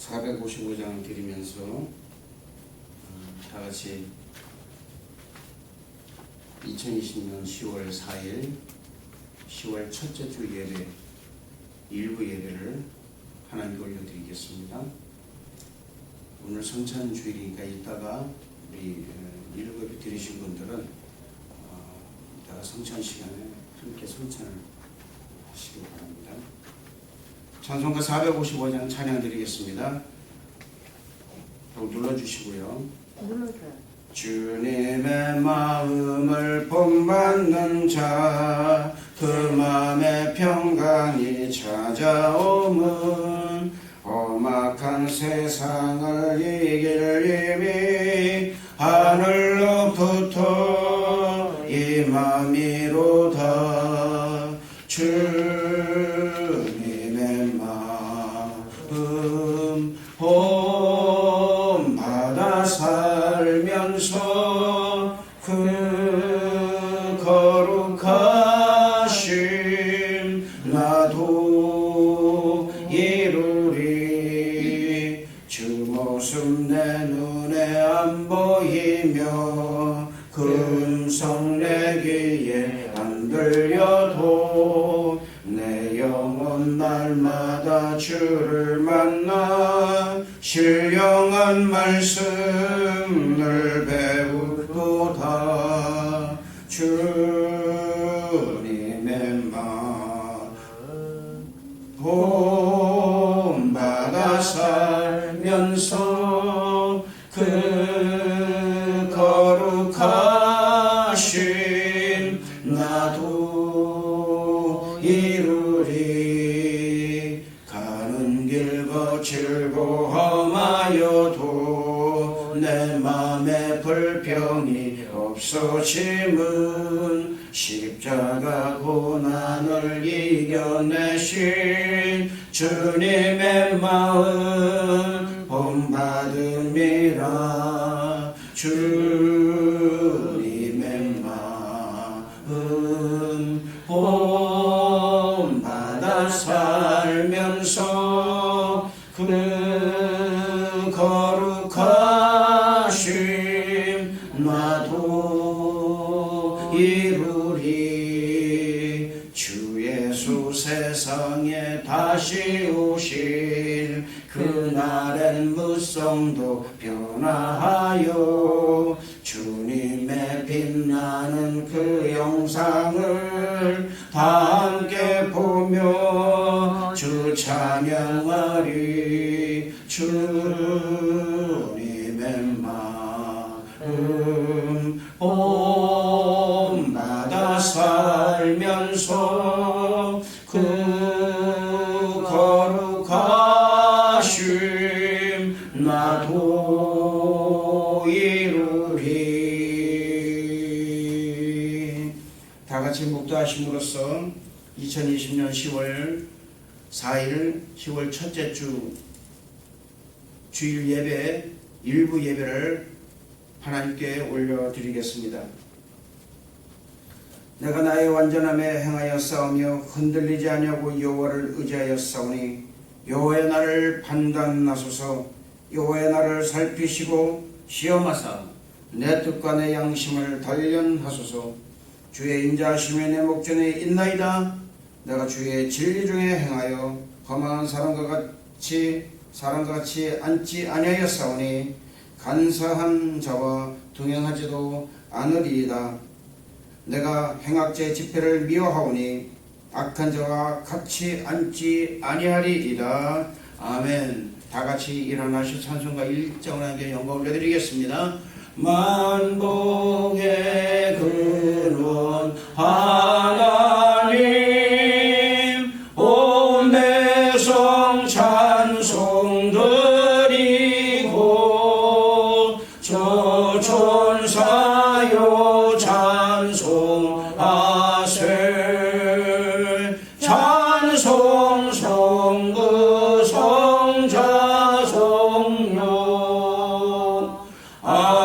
455장 드리면서 다 같이 2020년 10월 4일 10월 첫째 주 예배 일부 예배를 하나님께 올려드리겠습니다. 오늘 성찬 주일이니까 이따가 우리 일부 예배 드리신 분들은 이따가 성찬 시간에 함께 성찬을 하시기 바랍니다. 찬송가 455장 찬양 드리겠습니다. 눌러주시고요. 주님의 마음을 본받는 자, 그 마음의 평강이 찾아오면 험악한 세상을 이길 힘이 하늘로부터 임함이로다. 주님의 마음 본받아 살면서 그 거룩하심 나도 이루리. 주 모습 내 눈에 안 보이며 그 음성 내 귀에 안 들려도 내 영혼 날마다 주를 만나 신령한 말씀을 배우도다. 주님의 마음 본받아 살면서 그 거룩하신 나도 이루리. 가는 길 거칠고 험하여도 내 맘에 불평이 없어짐은 십자가 고난을 이겨내신 주님의 마음 본받음이라. 주님의 마음 본받아 살면서 그 거룩하심 나도 이루리. 주 예수 세상에 다시 오실 그날엔 무성도 변화하여 주님의 빛나는 그 영상을 다 함께 보며 주 찬양하리. 주님의 마음 본받아 살면서 그 거룩하심 나도 이루리. 다같이 묵도하심으로써 2020년 10월 4일 10월 첫째 주 주일 예배 일부 예배를 하나님께 올려드리겠습니다. 내가 나의 완전함에 행하여 싸우며 흔들리지 아니하고 여호와를 의지하여 싸우니 여호와의 나를 판단하소서. 여호와의 나를 살피시고 시험하사 내 뜻과 내 양심을 단련하소서. 주의 인자하심에 내 목전에 있나이다. 내가 주의 진리 중에 행하여 거만한 사람과 같이 앉지 아니하였사오니 간사한 자와 동행하지도 않으리이다. 내가 행악자의 집회를 미워하오니 악한 자와 같이 앉지 아니하리이다. 아멘. 다같이 일어나시 찬송가 1장을 함께 영광 올려드리겠습니다. 만복의 근원 하나님 온 백성 찬송 드리고 저천사여 찬송하세. 찬송 성부 성자 성령 아멘.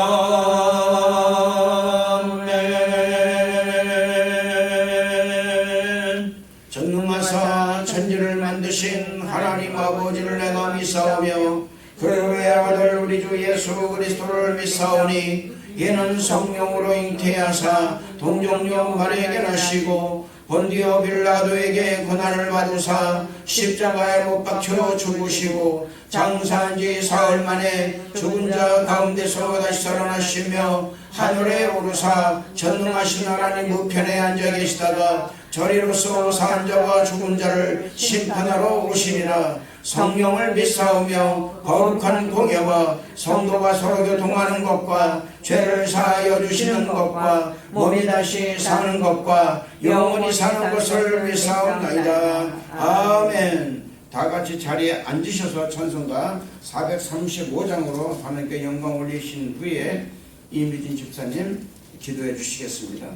나 믿사오며 그의 아들 우리 주 예수 그리스도를 믿사오니 이는 성령으로 잉태하사 동정녀 마리아에게 나시고 본디오 빌라도에게 고난을 받으사 십자가에 못 박혀 죽으시고 장사한 지 사흘 만에 죽은 자 가운데서 다시 살아나시며 하늘에 오르사 전능하신 하나님 우편에 앉아 계시다가 저리로서 산 자와 죽은 자를 심판하러 오시리라. 성령을 믿사오며 거룩한 공예와 성도가 서로 교통하는 것과 죄를 사하여 주시는 것과 몸이 다시 사는 것과 영원히 사는 것을 믿사옵나이다. 아멘. 다같이 자리에 앉으셔서 찬송가 435장으로 하나님께 영광 올리신 후에 이미진 집사님 기도해 주시겠습니다.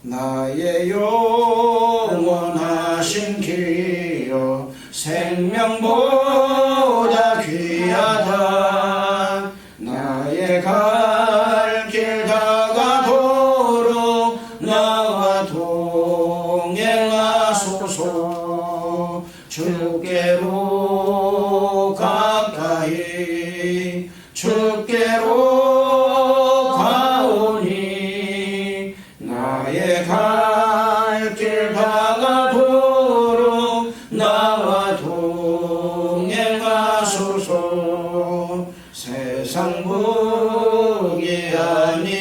나의 영원하신 길이여 생명보다 귀하다. 나의 갈 길 다가도록 나와 동행하소서. 주께로 가까이 주께로 가오니 나의 갈 길 다가도록 나와 동행하소서. 세상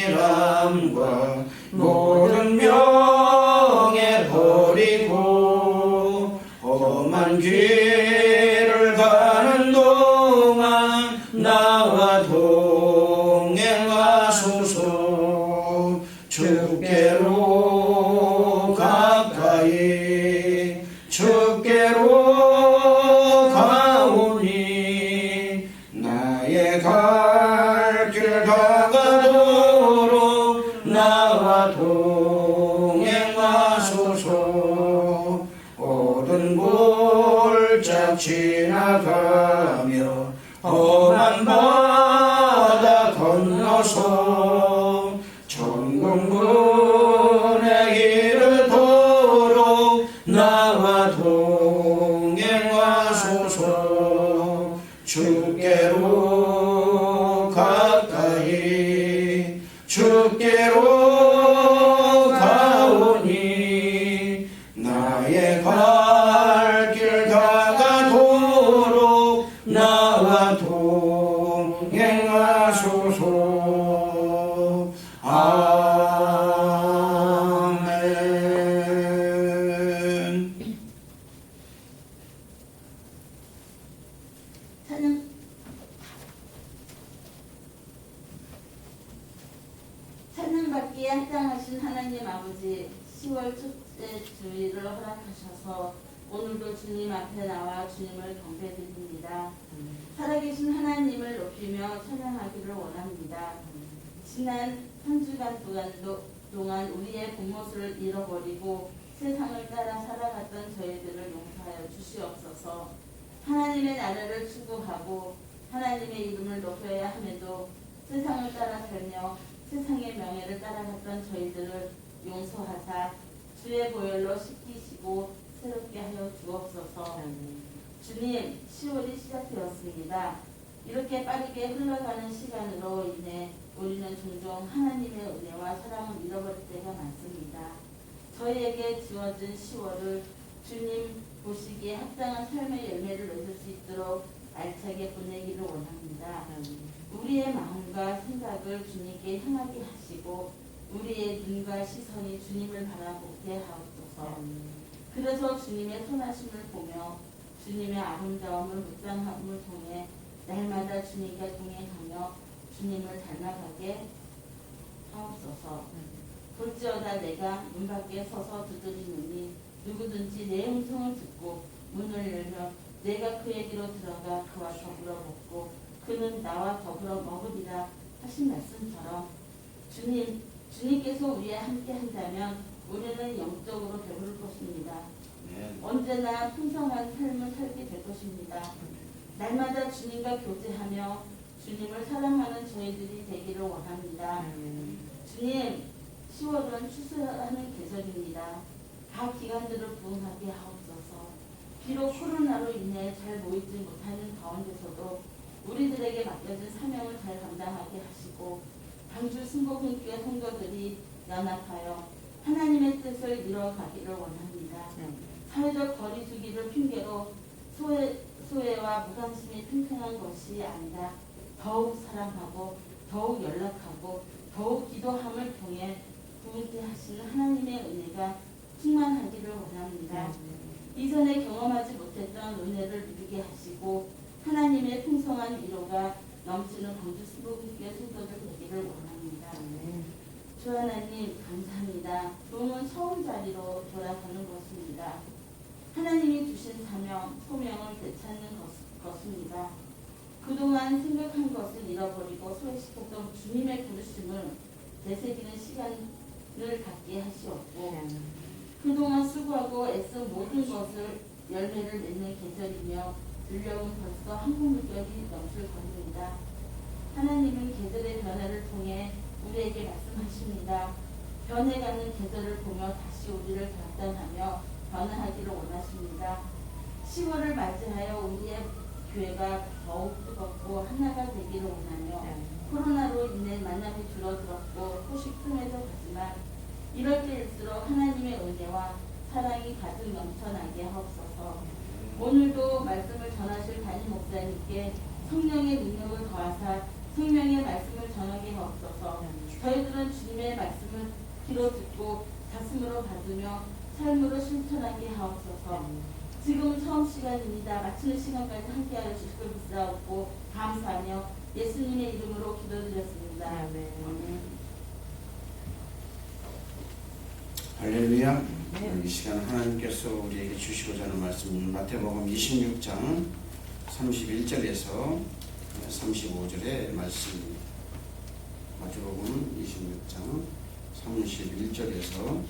무기한이람과 모든 명예 버리고 험한 길을 가는 동안 나와 동행하소서. 주께로 가까이 주께로 가오니 나의 갈 길 다가도록 나와 동행하소서. 모든 골짝 지나가며 험한 바다 건너서 천국문에 이르도록 나와 동행하소서. 주께로 가까이 주께로 가오니 나의 갈 길 다가도록 나와 동행하소서. 아멘. 찬양받기에 합당하신 하나님 아버지, 10월 첫째 주일을 허락하셔서 오늘도 주님 앞에 나와 주님을 경배드립니다. 살아계신 하나님을 높이며 찬양하기를 원합니다. 지난 한 주간 동안 우리의 본모습을 잃어버리고 세상을 따라 살아갔던 저희들을 용서하여 주시옵소서. 하나님의 나라를 추구하고 하나님의 이름을 높여야 함에도 세상을 따라 살며 세상의 명예를 따라갔던 저희들을 용서하사 주의 보혈로 씻기시고 새롭게 하여 주옵소서. 주님, 10월이 시작되었습니다. 이렇게 빠르게 흘러가는 시간으로 인해 우리는 종종 하나님의 은혜와 사랑을 잃어버릴 때가 많습니다. 저희에게 주어진 10월을 주님 보시기에 합당한 삶의 열매를 맺을 수 있도록 알차게 보내기를 원합니다. 우리의 마음과 생각을 주님께 향하게 하시고 우리의 눈과 시선이 주님을 바라보게 하옵소서. 그래서 주님의 선하심을 보며 주님의 아름다움을 묵상함을 통해 날마다 주님과 동행하며 주님을 닮아가게 하옵소서. 볼지어다 내가 문 밖에 서서 두드리노니 누구든지 내 음성을 듣고 문을 열며 내가 그에게로 들어가 그와 더불어 먹고 그는 나와 더불어 먹으리라 하신 말씀처럼 주님께서 우리와 함께 한다면 우리는 영적으로 배부를 것입니다. 언제나 풍성한 삶을 살게 될 것입니다. 날마다 주님과 교제하며 주님을 사랑하는 저희들이 되기를 원합니다. 주님, 10월은 추수하는 계절입니다. 각 기관들을 부응하게 하옵소서. 비록 코로나로 인해 잘 모이지 못하는 가운데서도 우리들에게 맡겨진 사명을 잘 감당하게 하시고 당주 순복음교회 성도들이 연합하여 하나님의 뜻을 이뤄가기를 원합니다. 사회적 거리두기를 핑계로 소외와 무관심이 팽팽한 것이 아니라 더욱 사랑하고 더욱 연락하고 더욱 기도함을 통해 부흥케 하시는 하나님의 은혜가 충만하기를 원합니다. 이전에 경험하지 못했던 은혜를 누리게 하시고 하나님의 풍성한 위로가 넘치는 광주 순복음교회 성도들 되기를 원합니다. 주 하나님 감사합니다. 부흥은 처음 자리로 돌아가는 것입니다. 하나님이 주신 사명, 소명을 되찾는 것입니다. 그동안 생각한 것을 잃어버리고 소외시켰던 주님의 부르심을 되새기는 시간을 갖게 하시었고 그동안 수고하고 애쓴 모든 것을 열매를 맺는 계절이며 인력은 벌써 한국물결이 넘칠 겁니다. 하나님은 계절의 변화를 통해 우리에게 말씀하십니다. 변해가는 계절을 보며 다시 우리를 결단하며 변화하기를 원하십니다. 10월을 맞이하여 우리의 교회가 더욱 뜨겁고 하나가 되기를 원하며 코로나로 인해 만남이 줄어들었고 소식 뜸해져 가지만 이럴 때일수록 하나님의 은혜와 사랑이 가득 넘쳐나게 하옵소서. 오늘도 말씀을 전하실 담임 목사님께 성령의 능력을 더하사 생명의 말씀을 전하게 하옵소서. 저희들은 주님의 말씀을 귀로 듣고 가슴으로 받으며 삶으로 실천하게 하옵소서. 지금 처음 시간입니다. 마치는 시간까지 함께하여 주시길 믿사옵고 감사하며 예수님의 이름으로 기도드렸습니다. 할렐루야. 이 시간 하나님께서 우리에게 주시고자 하는 말씀은 마태복음 26장 31절에서 35절의 말씀입니다. 마태복음 26장 31절에서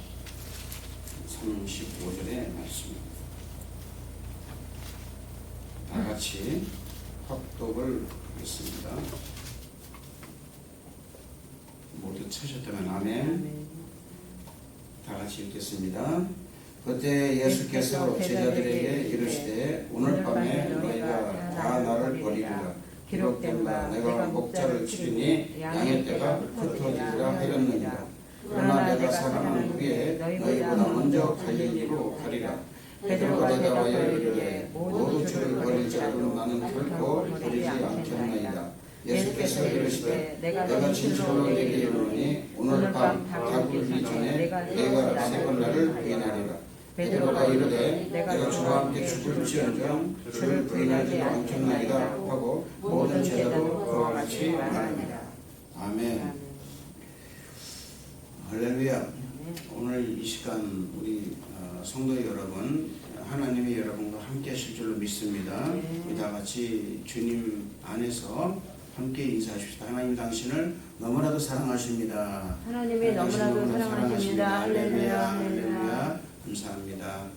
35절의 말씀입니다. 다 같이 합독을 하겠습니다. 모두 찾으셨다면 아멘. 다 같이 읽겠습니다. 그때 예수께서 제자들에게 이르시되 오늘 밤에 너희가 다 나를 버리리라. 기록된 바 내가 목자를 치리니 양의 떼가 흩어지리라 하였느니라. 그러나 내가 사랑하는 후에 너희보다 먼저 갈릴리로 가리라. 베드로가 대답하여 이르되 모두 주를 버릴지라도 나는 결코 버리지 않겠나이다. 예수께서 이르시되 내가 진실로 너희에게 이르노니 오늘 밤 다 굴기 전에 내가 세 번 나를 부인하리라. 베드로가 이르되 내가 주와 함께 죽을지언정 주를 부인하지 않겠나이다 하고 모든 제자도 그와 같이 말합니다. 아멘. 할렐루야. 오늘 이 시간 우리 성도 여러분, 하나님이 여러분과 함께 하실 줄로 믿습니다. 우리 다 같이 주님 안에서 함께 인사하십시다. 하나님 당신을 너무나도 사랑하십니다. 하나님이 너무나도 사랑하십니다. 할렐루야. 할렐루야. 감사합니다.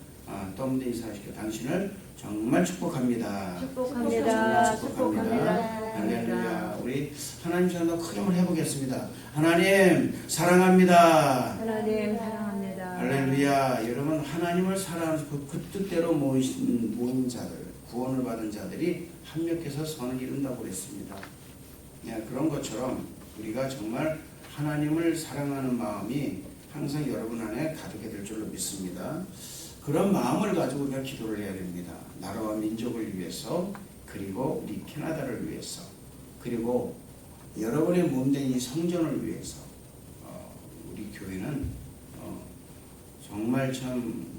또 한 번 인사하시고 당신을 정말 축복합니다. 축복합니다. 축복합니다. 할렐루야. 우리 하나님 사랑도 크게 한번 해보겠습니다. 하나님 사랑합니다. 하나님 사랑합니다. 할렐루야. 여러분 하나님을 사랑하는 그 뜻대로 모인 자들, 구원을 받은 자들이 합력해서 선을 이룬다고 그랬습니다. 그런 것처럼 우리가 정말 하나님을 사랑하는 마음이 항상 여러분 안에 가득해 될 줄로 믿습니다. 그런 마음을 가지고 우리가 기도를 해야 됩니다. 나라와 민족을 위해서, 그리고 우리 캐나다를 위해서, 그리고 여러분의 몸된 이 성전을 위해서 우리 교회는 정말 참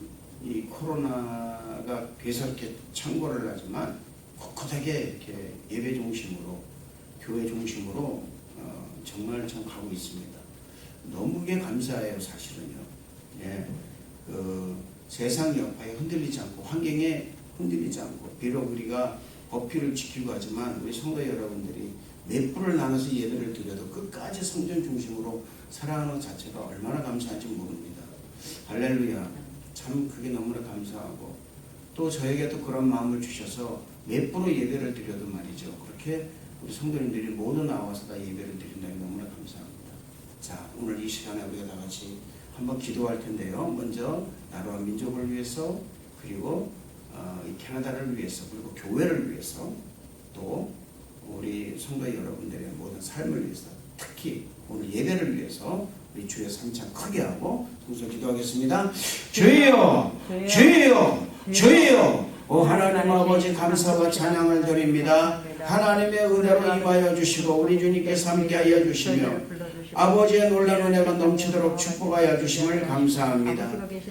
이 코로나가 배설게 창궐을 하지만 꿋꿋하게 이렇게 예배 중심으로, 교회 중심으로 정말 참 가고 있습니다. 너무 감사해요, 사실은요. 세상 여파에 흔들리지 않고, 환경에 흔들리지 않고, 비록 우리가 법규를 지키고 하지만 우리 성도 여러분들이 몇 분을 나눠서 예배를 드려도 끝까지 성전 중심으로 살아가는 것 자체가 얼마나 감사한지 모릅니다. 할렐루야. 참 그게 너무나 감사하고, 또 저에게 또 그런 마음을 주셔서 몇 분의 예배를 드려도 말이죠. 그렇게 우리 성도님들이 모두 나와서 다 예배를 드린다니 너무나 감사합니다. 자, 오늘 이 시간에 우리가 다 같이 한번 기도할 텐데요. 먼저 나라와 민족을 위해서, 그리고 이 캐나다를 위해서, 그리고 교회를 위해서, 또 우리 성도 여러분들의 모든 삶을 위해서 특히 오늘 예배를 위해서 우리 주의 삼창 크게 하고 동서 기도하겠습니다. 주여 주여 주여 오 하나님 아버지 감사와 찬양을 드립니다. 하나님의 은혜로 임하여 주시고 우리 주님께서 함께하여 주시며 아버지의 놀라운 은혜가 넘치도록 축복하여 주심을 감사합니다.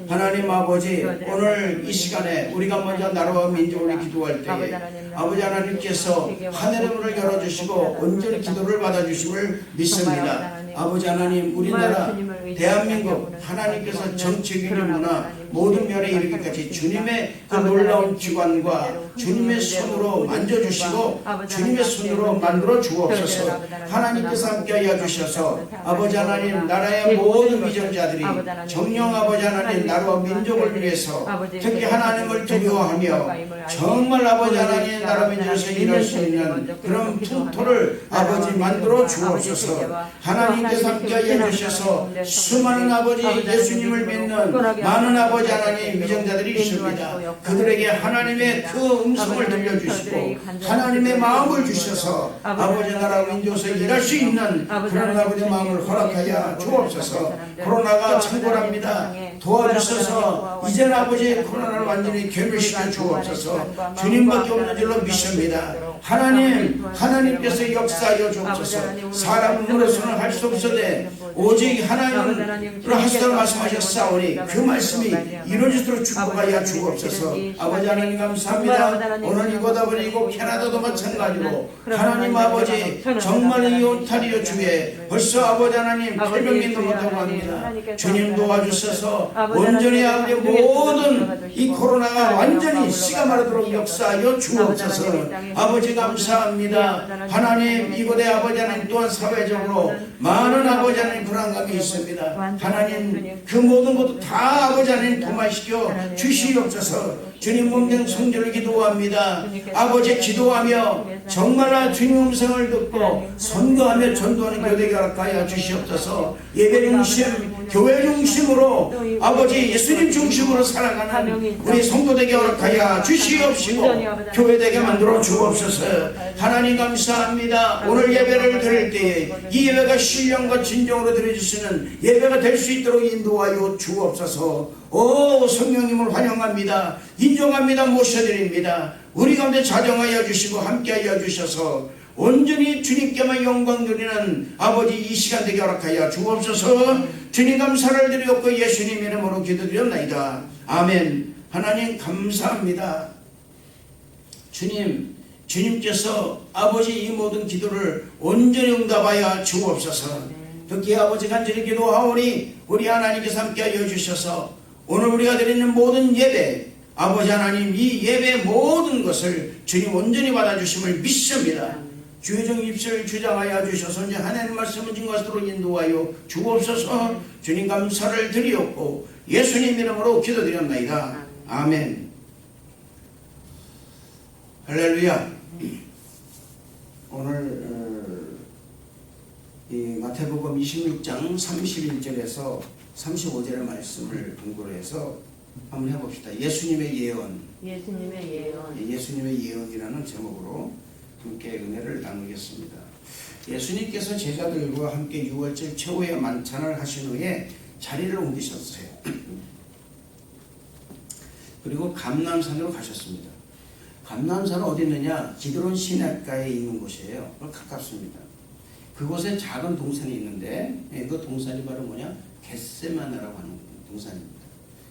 하나님 아버지 오늘 이 시간에 우리가 먼저 나라와 민족을 기도할 때에 아버지 하나님께서 하늘의 문을 열어주시고 온전히 기도를 받아주심을 믿습니다. 아버지 하나님 우리나라 대한민국 하나님께서 정치균형문화 모든 면에 이르기까지 주님의 그 놀라운 기관과 주님의 손으로 만져주시고 주님의 손으로 만들어 주옵소서. 하나님께서 함께하여 주셔서 아버지 하나님 나라의 모든 위정자들이 정령 아버지 하나님 나라와 민족을 위해서 특히 하나님을 두려워하며 정말 아버지 하나님 나라 민족에서 일할 수 있는 그런 풍토를 아버지 만들어 주옵소서. 하나님께서 함께하여 주셔서 수많은 아버지 예수님을 믿는 많은 아버지 하나님 위정자들이 있습니다. 그들에게 하나님의 그 음성을 들려주시고 하나님의 마음을 주셔서 아버지 나라 민족에서 일할 수 있는 그런 아버지 마음을 허락하여 주옵소서. 코로나가 창궐합니다. 도와주셔서 이제는 아버지 코로나를 완전히 괴멸시켜 주옵소서. 주님밖에 없는 줄로 믿습니다. 하나님께서 역사하여 주옵소서. 사람으로서는 할 수 없으되 오직 하나님으로 하시도록 말씀하셨사오니 그 말씀이 이루어지도록 축복하여 주옵소서. 아버지 하나님 감사합니다. 오늘 이곳 아버지 이곳 캐나다도 마찬가지로 하나님 아버지 정말 이 온타리오 주에 벌써 아버지 하나님 800명 넘었다고 합니다. 주님 도와주셔서 온전히 아버지 모든 이 코로나가 완전히 씨가 마르도록 역사하여 주옵소서. 아버지 감사합니다. 하나님 이곳에 아버지 하나님 또한 사회적으로 많은 아버지 하나님 불안감이 있습니다. 하나님 그 모든 것도 다 아버지 하나님 도마시켜 주시옵소서. 주님 몸된 성전을 기도합니다. 아버지 기도하며 정말 주님 음성을 듣고 선거하며 전도하는 교대가 허락하여 주시옵소서. 예배 중심 교회 중심으로 아버지 예수님 중심으로 살아가는 우리 성도되게 허락하여 주시옵시고 교회되게 만들어 주옵소서. 하나님 감사합니다. 오늘 예배를 드릴 때에 이 예배가 신령과 진정으로 드려주시는 예배가 될 수 있도록 인도하여 주옵소서. 오 성령님을 환영합니다. 인정합니다. 모셔드립니다. 우리 가운데 자정하여 주시고 함께하여 주셔서 온전히 주님께만 영광 드리는 아버지 이 시간 되게 허락하여 주옵소서. 주님 감사를 드리옵고 예수님 이름으로 기도드렸나이다. 아멘. 하나님 감사합니다. 주님께서 아버지 이 모든 기도를 온전히 응답하여 주옵소서. 특히 아버지 간절히 기도하오니 우리 하나님께서 함께하여 주셔서 오늘 우리가 드리는 모든 예배 아버지 하나님 이 예배의 모든 것을 주님 온전히 받아주심을 믿습니다. 주의 종 입술을 주장하여 주셔서 이제 하나님 말씀을 증거하도록 인도하여 주옵소서. 주님 감사를 드리옵고 예수님 이름으로 기도드렸나이다. 아멘. 할렐루야. 오늘 이 마태복음 26장 31절에서 35절의 말씀을 근거로 해서 한번 해봅시다. 예수님의 예언. 예수님의 예언이라는 제목으로 함께 은혜를 나누겠습니다. 예수님께서 제자들과 함께 6월절 최후의 만찬을 하신 후에 자리를 옮기셨어요. 그리고 감람산으로 가셨습니다. 감람산은 어디 있느냐? 기드론 시냇가에 있는 곳이에요. 가깝습니다. 그곳에 작은 동산이 있는데 그 동산이 바로 뭐냐? 겟세마네라고 하는 동산입니다.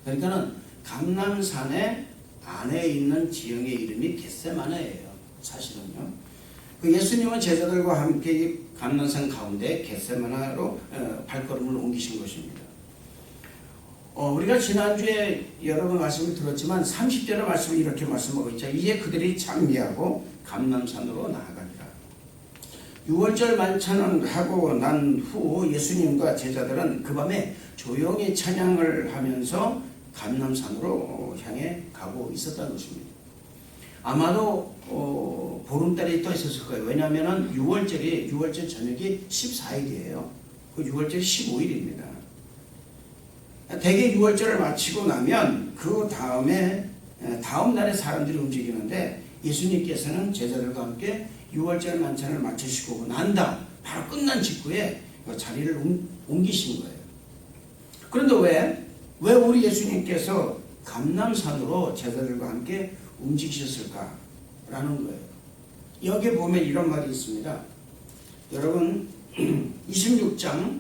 그러니까는 감람산의 안에 있는 지형의 이름이 겟세마네예요. 사실은요. 그 예수님은 제자들과 함께 이 감람산 가운데 겟세마네로 발걸음을 옮기신 것입니다. 우리가 지난주에 여러 번 말씀을 들었지만 30절의 말씀을 이렇게 말씀하고 있죠. 이제 그들이 장미하고 감람산으로 나아가니라. 6월절 만찬을 하고 난 후 예수님과 제자들은 그 밤에 조용히 찬양을 하면서 감람산으로 향해 가고 있었다는 것입니다. 아마도 보름달이 떠 있었을 거예요. 왜냐하면 6월절 저녁이 14일이에요. 그 6월절이 15일입니다. 대개 6월절을 마치고 나면 그 다음에 다음 날에 사람들이 움직이는데 예수님께서는 제자들과 함께 유월절 만찬을 마치시고 난 다음 바로 끝난 직후에 그 자리를 옮기신 거예요. 그런데 왜 우리 예수님께서 감람산으로 제자들과 함께 움직이셨을까라는 거예요. 여기 보면 이런 말이 있습니다. 여러분 26장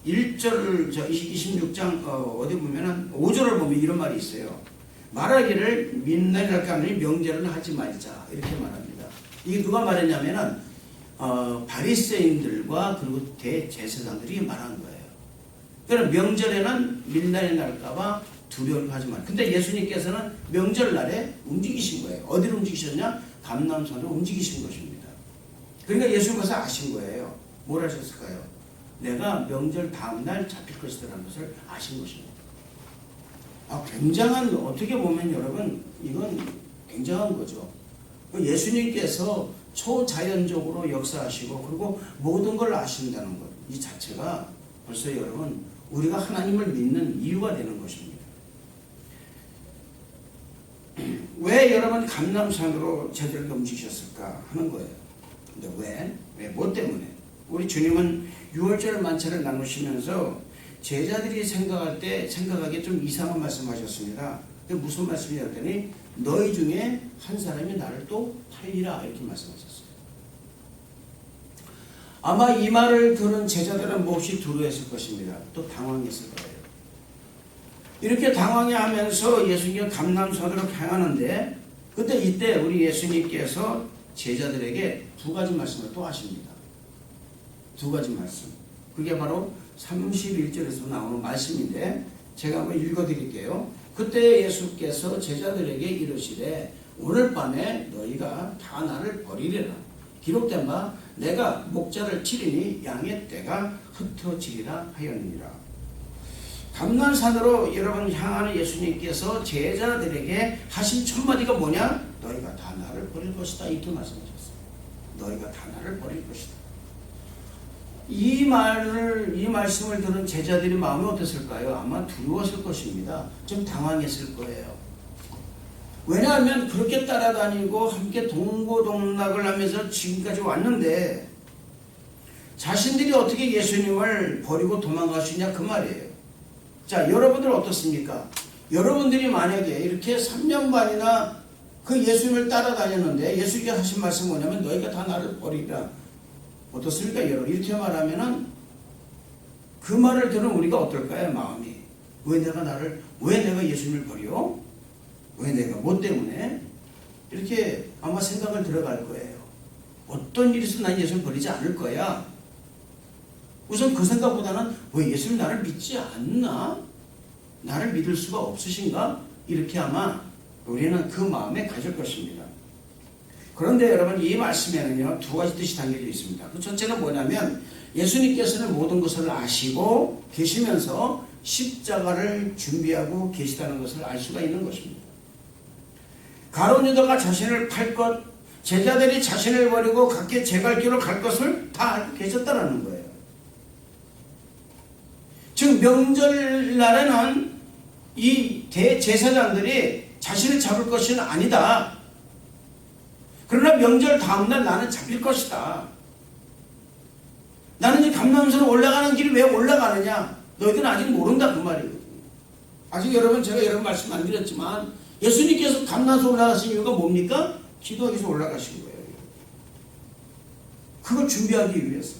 1절 26장 어디 보면은 5절을 보면 이런 말이 있어요. 말하기를 민날이랄까 하니 명제를 하지 말자 이렇게 말합니다. 이게 누가 말했냐면은 바리새인들과 그리고 대제사장들이 말한 거예요. 그러나 명절에는 민날이 날까봐 두려움을 하지 말라. 근데 예수님께서는 명절날에 움직이신 거예요. 어디로 움직이셨냐? 감람산으로 움직이신 것입니다. 그러니까 예수님 그것을 아신 거예요. 뭘 하셨을까요? 내가 명절 다음날 잡힐 것이라는 것을 아신 것입니다. 굉장한, 어떻게 보면 여러분 이건 굉장한 거죠. 예수님께서 초자연적으로 역사하시고 그리고 모든 걸 아신다는 것, 이 자체가 벌써 여러분 우리가 하나님을 믿는 이유가 되는 것입니다. 왜 여러분 감람산으로 제자들과 움직이셨을까 하는 거예요. 근데 왜? 뭐 때문에? 우리 주님은 유월절 만찬을 나누시면서 제자들이 생각하기에 좀 이상한 말씀하셨습니다. 무슨 말씀이었더니 너희 중에 한 사람이 나를 또 팔리라 이렇게 말씀하셨어요. 아마 이 말을 들은 제자들은 몹시 두려워했을 것입니다. 또 당황했을 거예요. 이렇게 당황해하면서 예수님이 감람산으로 향하는데 이때 우리 예수님께서 제자들에게 두 가지 말씀을 또 하십니다. 두 가지 말씀. 그게 바로 31절에서 나오는 말씀인데 제가 한번 읽어드릴게요. 그때 예수께서 제자들에게 이르시되 오늘 밤에 너희가 다 나를 버리리라. 기록된 바 내가 목자를 치리니 양의 떼가 흩어지리라 하였느니라. 감람산으로 여러분 향하는 예수님께서 제자들에게 하신 첫 마디가 뭐냐? 너희가 다 나를 버릴 것이다. 이렇게 말씀하셨어요. 너희가 다 나를 버릴 것이다. 이 말씀을 들은 제자들의 마음이 어땠을까요? 아마 두려웠을 것입니다. 좀 당황했을 거예요. 왜냐하면 그렇게 따라다니고 함께 동고동락을 하면서 지금까지 왔는데 자신들이 어떻게 예수님을 버리고 도망갈 수 있냐 그 말이에요. 자, 여러분들 어떻습니까? 여러분들이 만약에 이렇게 3년 반이나 그 예수님을 따라다녔는데 예수님이 하신 말씀이 뭐냐면 너희가 다 나를 버리라. 어떻습니까? 여러분 이렇게 말하면은 그 말을 들은 우리가 어떨까요? 마음이 왜 내가 예수님을 버려? 왜 내가 뭐 때문에? 이렇게 아마 생각을 들어갈 거예요. 어떤 일이 있어도 난 예수님을 버리지 않을 거야. 우선 그 생각보다는 왜 예수님 나를 믿지 않나? 나를 믿을 수가 없으신가? 이렇게 아마 우리는 그 마음에 가질 것입니다. 그런데 여러분 이 말씀에는요 두 가지 뜻이 담겨져 있습니다. 그 첫째는 뭐냐면 예수님께서는 모든 것을 아시고 계시면서 십자가를 준비하고 계시다는 것을 알 수가 있는 것입니다. 가룟 유다가 자신을 팔 것, 제자들이 자신을 버리고 각기 제 갈 길로 갈 것을 다 알고 계셨다는 거예요. 즉 명절날에는 이 대제사장들이 자신을 잡을 것은 아니다. 그러나 명절 다음날 나는 잡힐 것이다. 나는 이제 감람산으로 올라가는 길이 왜 올라가느냐? 너희들은 아직 모른다 그 말이거든요. 아직 여러분 제가 여러분 말씀 안 드렸지만 예수님께서 감람산 올라가신 이유가 뭡니까? 기도하기 위해서 올라가신 거예요. 그걸 준비하기 위해서.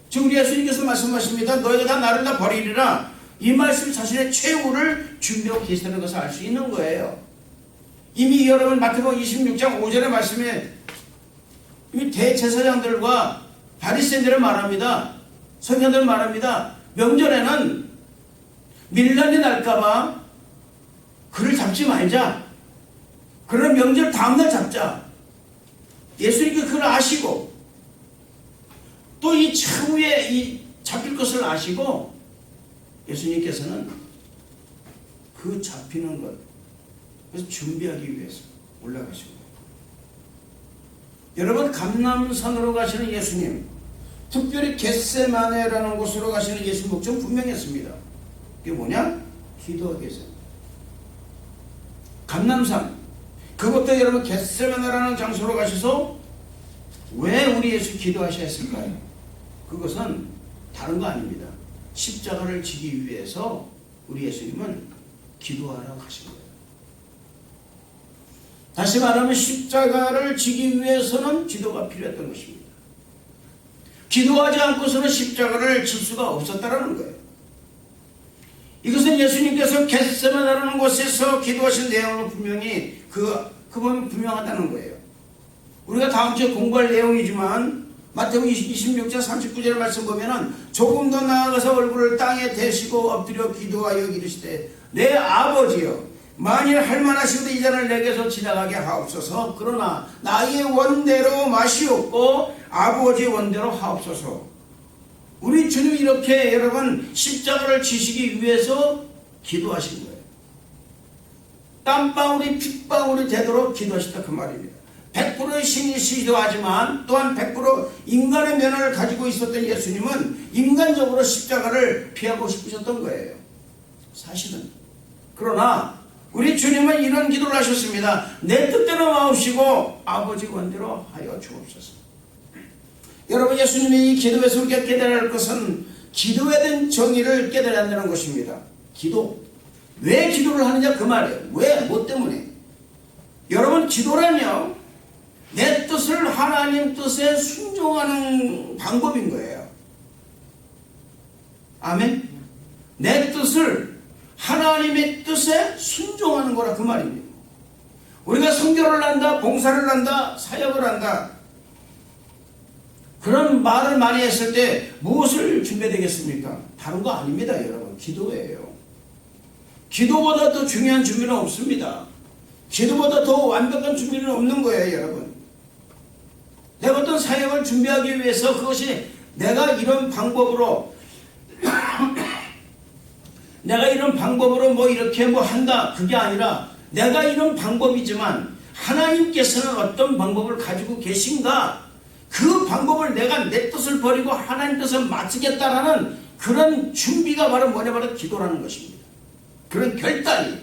지금 우리 예수님께서 말씀하십니다. 너희가 다 나를 다 버리리라. 이 말씀이 자신의 최후를 준비하고 계시다는 것을 알 수 있는 거예요. 이미 여러분 마태복음 26장 5절의 말씀에 이미 대제사장들과 바리새인들을 말합니다. 서기관들을 말합니다. 명절에는 밀란이 날까봐 그를 잡지 말자. 그러나 명절 다음날 잡자. 예수님께서 그걸 아시고 또 이 차후에 이 잡힐 것을 아시고 예수님께서는 그 잡히는 것 그래서 준비하기 위해서 올라가신 거예요. 여러분 감람산으로 가시는 예수님, 특별히 겟세마네라는 곳으로 가시는 예수님 목적은 분명했습니다. 그게 뭐냐? 기도하기 위해서. 감람산, 그것도 여러분 겟세마네라는 장소로 가셔서 왜 우리 예수 기도하셔야 했을까요? 그것은 다른 거 아닙니다. 십자가를 지기 위해서 우리 예수님은 기도하라고 하신 거예요. 다시 말하면 십자가를 지기 위해서는 기도가 필요했던 것입니다. 기도하지 않고서는 십자가를 질 수가 없었다는 거예요. 이것은 예수님께서 겟세마네라는 곳에서 기도하신 내용으로 분명히 그건 분명하다는 거예요. 우리가 다음 주에 공부할 내용이지만 마태복음 26장 39절 말씀 보면은 조금 더 나아가서 얼굴을 땅에 대시고 엎드려 기도하여 이르시되 내 아버지여 만일 할만하시고도 이 잔을 내게서 지나가게 하옵소서. 그러나 나의 원대로 마시옵고 아버지의 원대로 하옵소서. 우리 주님이 이렇게 여러분 십자가를 지시기 위해서 기도하신 거예요. 땀방울이 핏방울이 되도록 기도하셨다 그 말입니다. 100% 신이시기도 하지만 또한 100% 인간의 면을 가지고 있었던 예수님은 인간적으로 십자가를 피하고 싶으셨던 거예요. 사실은. 그러나 우리 주님은 이런 기도를 하셨습니다. 내 뜻대로 마옵시고 아버지 원대로 하여 주옵소서. 여러분, 예수님이 이 기도에서 우리가 깨달아야 할 것은 기도에 대한 정의를 깨달아야 한다는 것입니다. 기도. 왜 기도를 하느냐 그 말이에요. 왜? 뭐 때문에? 여러분, 기도란요 내 뜻을 하나님 뜻에 순종하는 방법인 거예요. 아멘? 내 뜻을 하나님의 뜻에 순종하는 거라 그 말입니다. 우리가 선교를 한다, 봉사를 한다, 사역을 한다, 그런 말을 많이 했을 때 무엇을 준비해야 되겠습니까? 다른 거 아닙니다, 여러분. 기도예요. 기도보다 더 중요한 준비는 없습니다. 기도보다 더 완벽한 준비는 없는 거예요, 여러분. 내가 어떤 사역을 준비하기 위해서 그것이 내가 이런 방법으로 내가 이런 방법으로 뭐 이렇게 뭐 한다, 그게 아니라 내가 이런 방법이지만 하나님께서는 어떤 방법을 가지고 계신가, 그 방법을 내가 내 뜻을 버리고 하나님 뜻을 맞추겠다라는 그런 준비가 바로 뭐냐, 바로 기도라는 것입니다. 그런 결단이.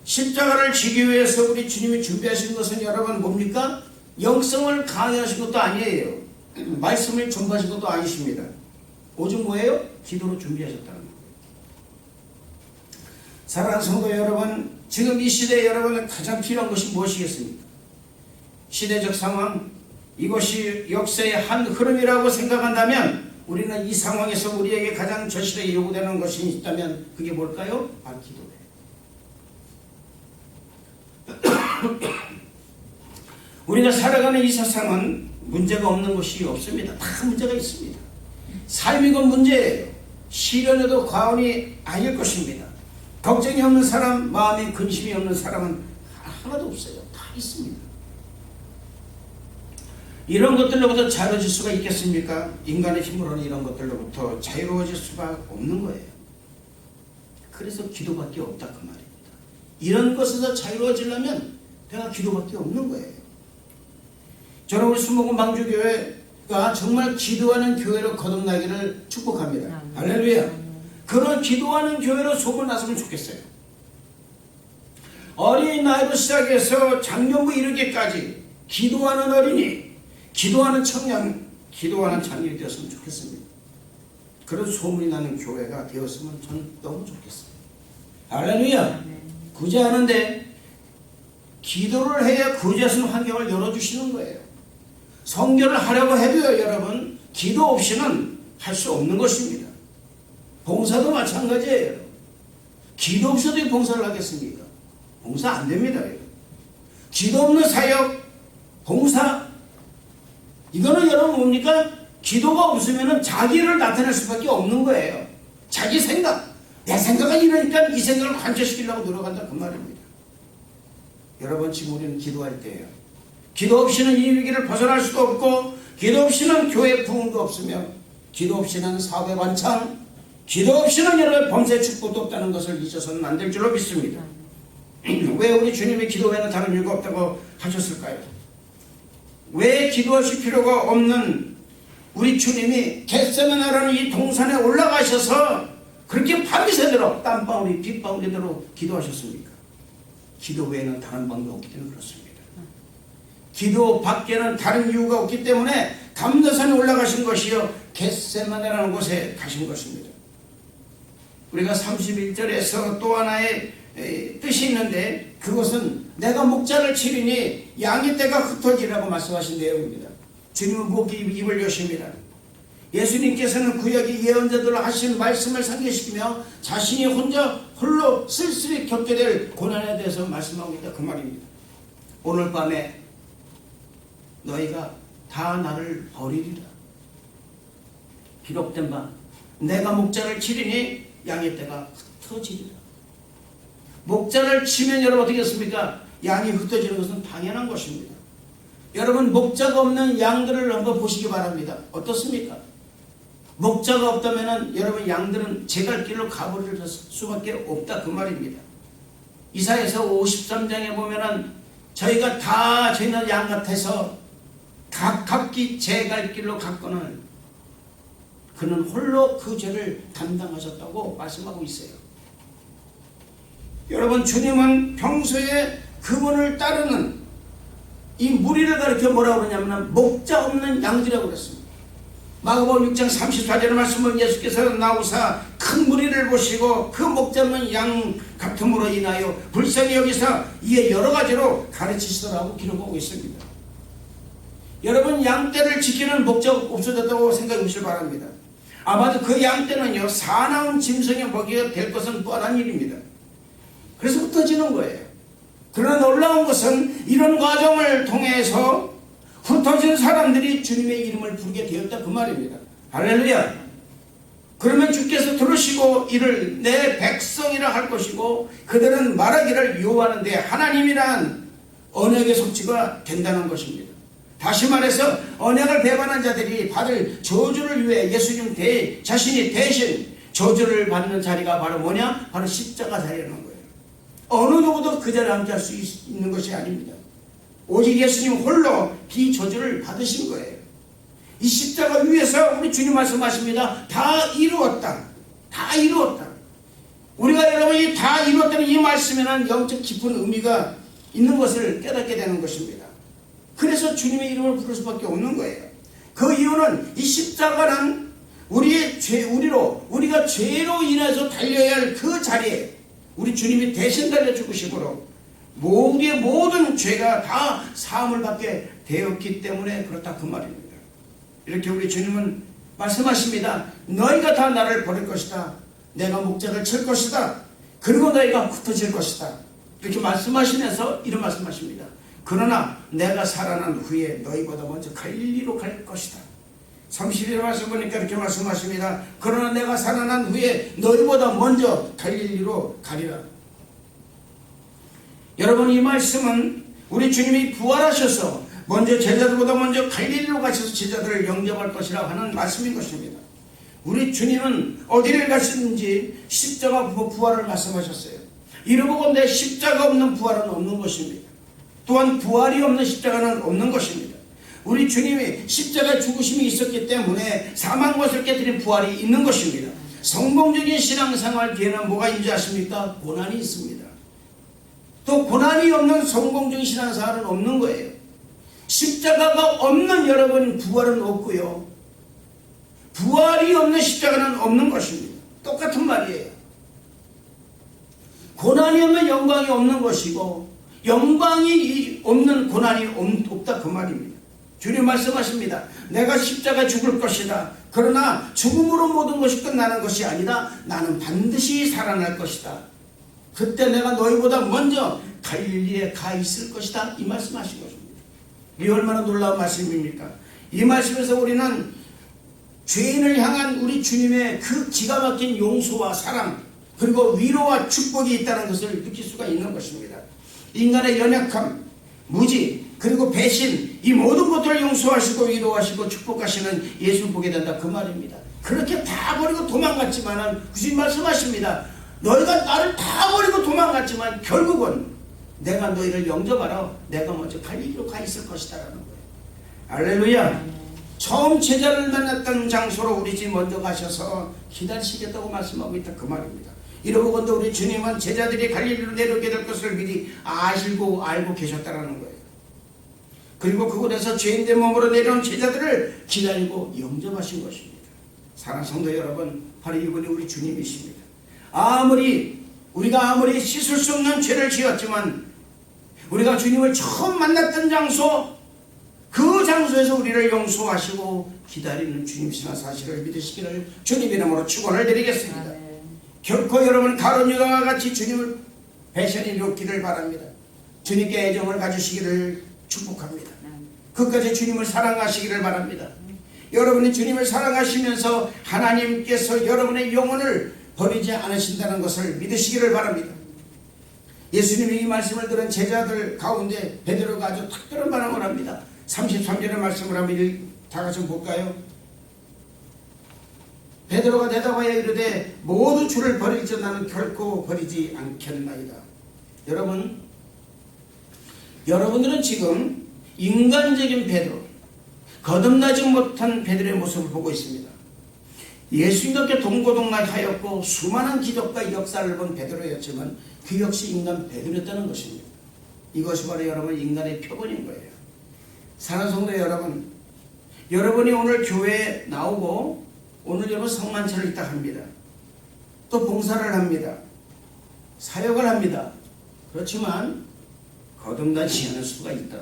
십자가를 지기 위해서 우리 주님이 준비하신 것은 여러분 뭡니까? 영성을 강요하신 것도 아니에요. 말씀을 전파하신 것도 아니십니다. 오직 뭐예요? 기도로 준비하셨다는 거예요. 사랑하는 성도 여러분, 지금 이 시대에 여러분은 가장 필요한 것이 무엇이겠습니까? 시대적 상황, 이것이 역사의 한 흐름이라고 생각한다면 우리는 이 상황에서 우리에게 가장 절실하게 요구되는 것이 있다면 그게 뭘까요? 바로 기도예요. 우리가 살아가는 이 세상은 문제가 없는 것이 없습니다. 다 문제가 있습니다. 삶이건 문제예요. 시련에도 과언이 아닐 것입니다. 걱정이 없는 사람, 마음에 근심이 없는 사람은 하나도 없어요. 다 있습니다. 이런 것들로부터 자유로워질 수가 있겠습니까? 인간의 힘으로는 이런 것들로부터 자유로워질 수가 없는 거예요. 그래서 기도밖에 없다 그 말입니다. 이런 것에서 자유로워지려면 내가 기도밖에 없는 거예요. 저는 우리 순복음 방주교회가 정말 기도하는 교회로 거듭나기를 축복합니다. 할렐루야. 그런 기도하는 교회로 소문났으면 좋겠어요. 어린 나이로 시작해서 장년부 이르기까지 기도하는 어린이, 기도하는 청년, 기도하는 장년이 되었으면 좋겠습니다. 그런 소문이 나는 교회가 되었으면 전 너무 좋겠습니다. 할렐루야. 구제하는데 기도를 해야 구제할 수 있는 환경을 열어주시는 거예요. 성교를 하려고 해도요, 여러분, 기도 없이는 할 수 없는 것입니다. 봉사도 마찬가지예요. 기도 없이도 봉사를 하겠습니까? 봉사 안 됩니다. 기도 없는 사역, 봉사, 이거는 여러분 뭡니까? 기도가 없으면 자기를 나타낼 수밖에 없는 거예요. 자기 생각, 내 생각은 이러니까 이 생각을 관철시키려고 노력한다 그 말입니다. 여러분, 지금 우리는 기도할 때예요. 기도 없이는 이 위기를 벗어날 수도 없고, 기도 없이는 교회 부흥도 없으며, 기도 없이는 사회 완창, 기도 없이는 여러분 범죄 축복도 없다는 것을 잊어서는 안 될 줄로 믿습니다. 왜 우리 주님이 기도 외에는 다른 이유가 없다고 하셨을까요? 왜 기도하실 필요가 없는 우리 주님이 겟세마네라는 이 동산에 올라가셔서 그렇게 밤새도록 땀방울이 빗방울이 되도록 기도하셨습니까? 기도 외에는 다른 방법이 없기 때문에 그렇습니다. 기도 밖에는 다른 이유가 없기 때문에 감다산에 올라가신 것이요 겟세마네라는 곳에 가신 것입니다. 우리가 31절에서 또 하나의 뜻이 있는데 그것은 내가 목자를 치리니 양의 떼가 흩어지라고 말씀하신 내용입니다. 주님은 목이 입을 여십니다. 예수님께서는 구약의 예언자들로 하신 말씀을 상기시키며 자신이 홀로 쓸쓸히 겪게 될 고난에 대해서 말씀하고 있다 그 말입니다. 오늘 밤에 너희가 다 나를 버리리라. 기록된 바 내가 목자를 치리니 양의 떼가 흩어지리라. 목자를 치면 여러분 어떻게 했습니까? 양이 흩어지는 것은 당연한 것입니다. 여러분 목자가 없는 양들을 한번 보시기 바랍니다. 어떻습니까? 목자가 없다면 여러분 양들은 제 갈 길로 가버릴 수밖에 없다 그 말입니다. 이사야서 53장에 보면은 저희는 양 같아서 각기 제 갈 길로 갔거늘 그는 홀로 그 죄를 담당하셨다고 말씀하고 있어요. 여러분 주님은 평소에 그분을 따르는 이 무리를 가리켜 뭐라고 그러냐면 목자 없는 양들이라고 그랬습니다. 마가복음 6장 34절의 말씀은 예수께서 나오사 큰 무리를 보시고 그 목자 없는 양 같음으로 인하여 불쌍히 여기서 이에 여러 가지로 가르치시더라고 기록하고 있습니다. 여러분 양떼를 지키는 목자가 없어졌다고 생각해 보시기 바랍니다. 아마도 그 양떼는요 사나운 짐승의 먹이가 될 것은 뻔한 일입니다. 그래서 흩어지는 거예요. 그러나 놀라운 것은 이런 과정을 통해서 흩어진 사람들이 주님의 이름을 부르게 되었다 그 말입니다. 할렐루야. 그러면 주께서 들으시고 이를 내 백성이라 할 것이고 그들은 말하기를 여호와는 내 하나님이란 언약의 속지가 된다는 것입니다. 다시 말해서 언약을 배반한 자들이 받을 저주를 위해 예수님 자신이 대신 저주를 받는 자리가 바로 뭐냐? 바로 십자가 자리라는 거예요. 어느 누구도 그 자리에 함께할 수 있는 것이 아닙니다. 오직 예수님 홀로 비저주를 받으신 거예요. 이 십자가 위에서 우리 주님 말씀하십니다. 다 이루었다. 다 이루었다. 우리가 여러분이 다 이루었다는 이 말씀에는 영적 깊은 의미가 있는 것을 깨닫게 되는 것입니다. 그래서 주님의 이름을 부를 수밖에 없는 거예요. 그 이유는 이 십자가는 우리가 죄로 인해서 달려야 할 그 자리에 우리 주님이 대신 달려 죽으심으로 우리의 모든 죄가 다 사함을 받게 되었기 때문에 그렇다 그 말입니다. 이렇게 우리 주님은 말씀하십니다. 너희가 다 나를 버릴 것이다. 내가 목자를 칠 것이다. 그리고 너희가 흩어질 것이다. 이렇게 말씀하시면서 이런 말씀하십니다. 그러나 내가 살아난 후에 너희보다 먼저 갈릴리로 갈 것이다. 31절 말씀 보니까 이렇게 말씀하십니다. 그러나 내가 살아난 후에 너희보다 먼저 갈릴리로 가리라. 여러분 이 말씀은 우리 주님이 부활하셔서 제자들보다 먼저 갈릴리로 가셔서 제자들을 영접할 것이라고 하는 말씀인 것입니다. 우리 주님은 어디를 가시든지 십자가 부활을 말씀하셨어요. 이러보고 내 십자가 없는 부활은 없는 것입니다. 또한 부활이 없는 십자가는 없는 것입니다. 우리 주님이 십자가 죽으심이 있었기 때문에 사망 것을 깨뜨린 부활이 있는 것입니다. 성공적인 신앙생활 뒤에는 뭐가 있는지 아십니까? 고난이 있습니다. 또 고난이 없는 성공적인 신앙생활은 없는 거예요. 십자가가 없는 여러분 부활은 없고요. 부활이 없는 십자가는 없는 것입니다. 똑같은 말이에요. 고난이 없는 영광이 없는 것이고 영광이 없는 고난이 없다 그 말입니다. 주님 말씀하십니다. 내가 십자가 죽을 것이다. 그러나 죽음으로 모든 것이 끝나는 것이 아니라 나는 반드시 살아날 것이다. 그때 내가 너희보다 먼저 갈릴리에 가 있을 것이다. 이 말씀하신 것입니다. 이 얼마나 놀라운 말씀입니까? 이 말씀에서 우리는 죄인을 향한 우리 주님의 그 기가 막힌 용서와 사랑 그리고 위로와 축복이 있다는 것을 느낄 수가 있는 것입니다. 인간의 연약함, 무지 그리고 배신 이 모든 것들을 용서하시고 위로하시고 축복하시는 예수를 보게 된다 그 말입니다. 그렇게 다 버리고 도망갔지만은 주님 말씀하십니다. 너희가 나를 다 버리고 도망갔지만 결국은 내가 너희를 영접하러 내가 먼저 갈릴리로 가 있을 것이다 라는 거예요. 할렐루야. 처음 제자를 만났던 장소로 우리 집 먼저 가셔서 기다리시겠다고 말씀하고 있다 그 말입니다. 이러고건도 우리 주님은 제자들이 갈릴리로 내려오게 될 것을 미리 알고 계셨다라는 거예요. 그리고 그곳에서 죄인된 몸으로 내려온 제자들을 기다리고 영접하신 것입니다. 사랑하는 성도 여러분, 바로 이분이 우리 주님이십니다. 우리가 아무리 씻을 수 없는 죄를 지었지만 우리가 주님을 처음 만났던 장소, 그 장소에서 우리를 용서하시고 기다리는 주님이시나 사실을 믿으시기를 주님 이름으로 축원을 드리겠습니다. 결코 여러분 가룟 유다와 같이 주님을 배신이 이루기를 바랍니다. 주님께 애정을 가지시기를 축복합니다. 끝까지 주님을 사랑하시기를 바랍니다. 여러분이 주님을 사랑하시면서 하나님께서 여러분의 영혼을 버리지 않으신다는 것을 믿으시기를 바랍니다. 예수님이 이 말씀을 들은 제자들 가운데 베드로가 아주 특별한 반응을 합니다. 33절의 말씀을 한번 다 같이 볼까요? 베드로가 대답하여 이르되 모두 주를 버릴지 나는 결코 버리지 않겠나이다. 여러분들은 지금 인간적인 베드로, 거듭나지 못한 베드로의 모습을 보고 있습니다. 예수님과 함께 동고동락하였고 수많은 기적과 역사를 본 베드로였지만 그 역시 인간 베드로였다는 것입니다. 이것이 바로 여러분 인간의 표본인 거예요. 사랑하는 성도 여러분, 여러분이 오늘 교회에 나오고 오늘 여러분 성만찬을 있다 합니다. 또 봉사를 합니다. 사역을 합니다. 그렇지만 거듭나지 않을 수가 있다.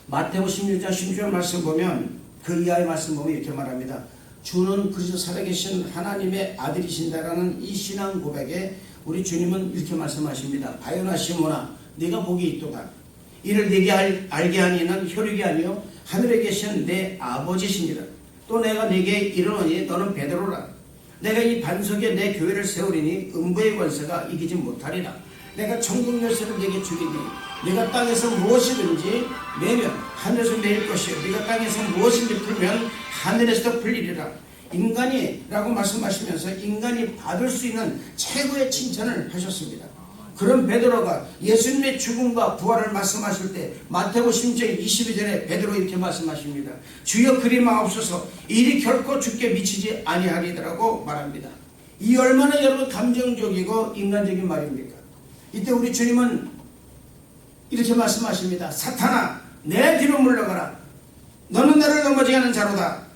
마태복음 16장 16절 말씀 보면 그 이하의 말씀 보면 이렇게 말합니다. 주는 그리스도 살아계신 하나님의 아들이신다라는 이 신앙 고백에 우리 주님은 이렇게 말씀하십니다. 바요나 시몬아 네가 복이 있도다. 이를 네게 알게 하니 이는 혈육이 아니요 하늘에 계신 내 아버지시니라. 또 내가 네게 이르노니 너는 베드로라. 내가 이 반석에 내 교회를 세우리니 음부의 권세가 이기지 못하리라. 내가 천국 열쇠를 네게 주리니 네가 땅에서 무엇이든지 내면 하늘에서 내릴 것이요 네가 땅에서 무엇인지 풀면 하늘에서 풀리리라. 인간이라고 말씀하시면서 인간이 받을 수 있는 최고의 칭찬을 하셨습니다. 그런 베드로가 예수님의 죽음과 부활을 말씀하실 때 마태복음 16장 22절에 베드로 이렇게 말씀하십니다. 주여 그리 마옵소서 일이 결코 주께 미치지 아니하리라고 말합니다. 이 얼마나 여러분 감정적이고 인간적인 말입니까? 이때 우리 주님은 이렇게 말씀하십니다. 사탄아 내 뒤로 물러가라. 너는 나를 넘어지게 하는 자로다.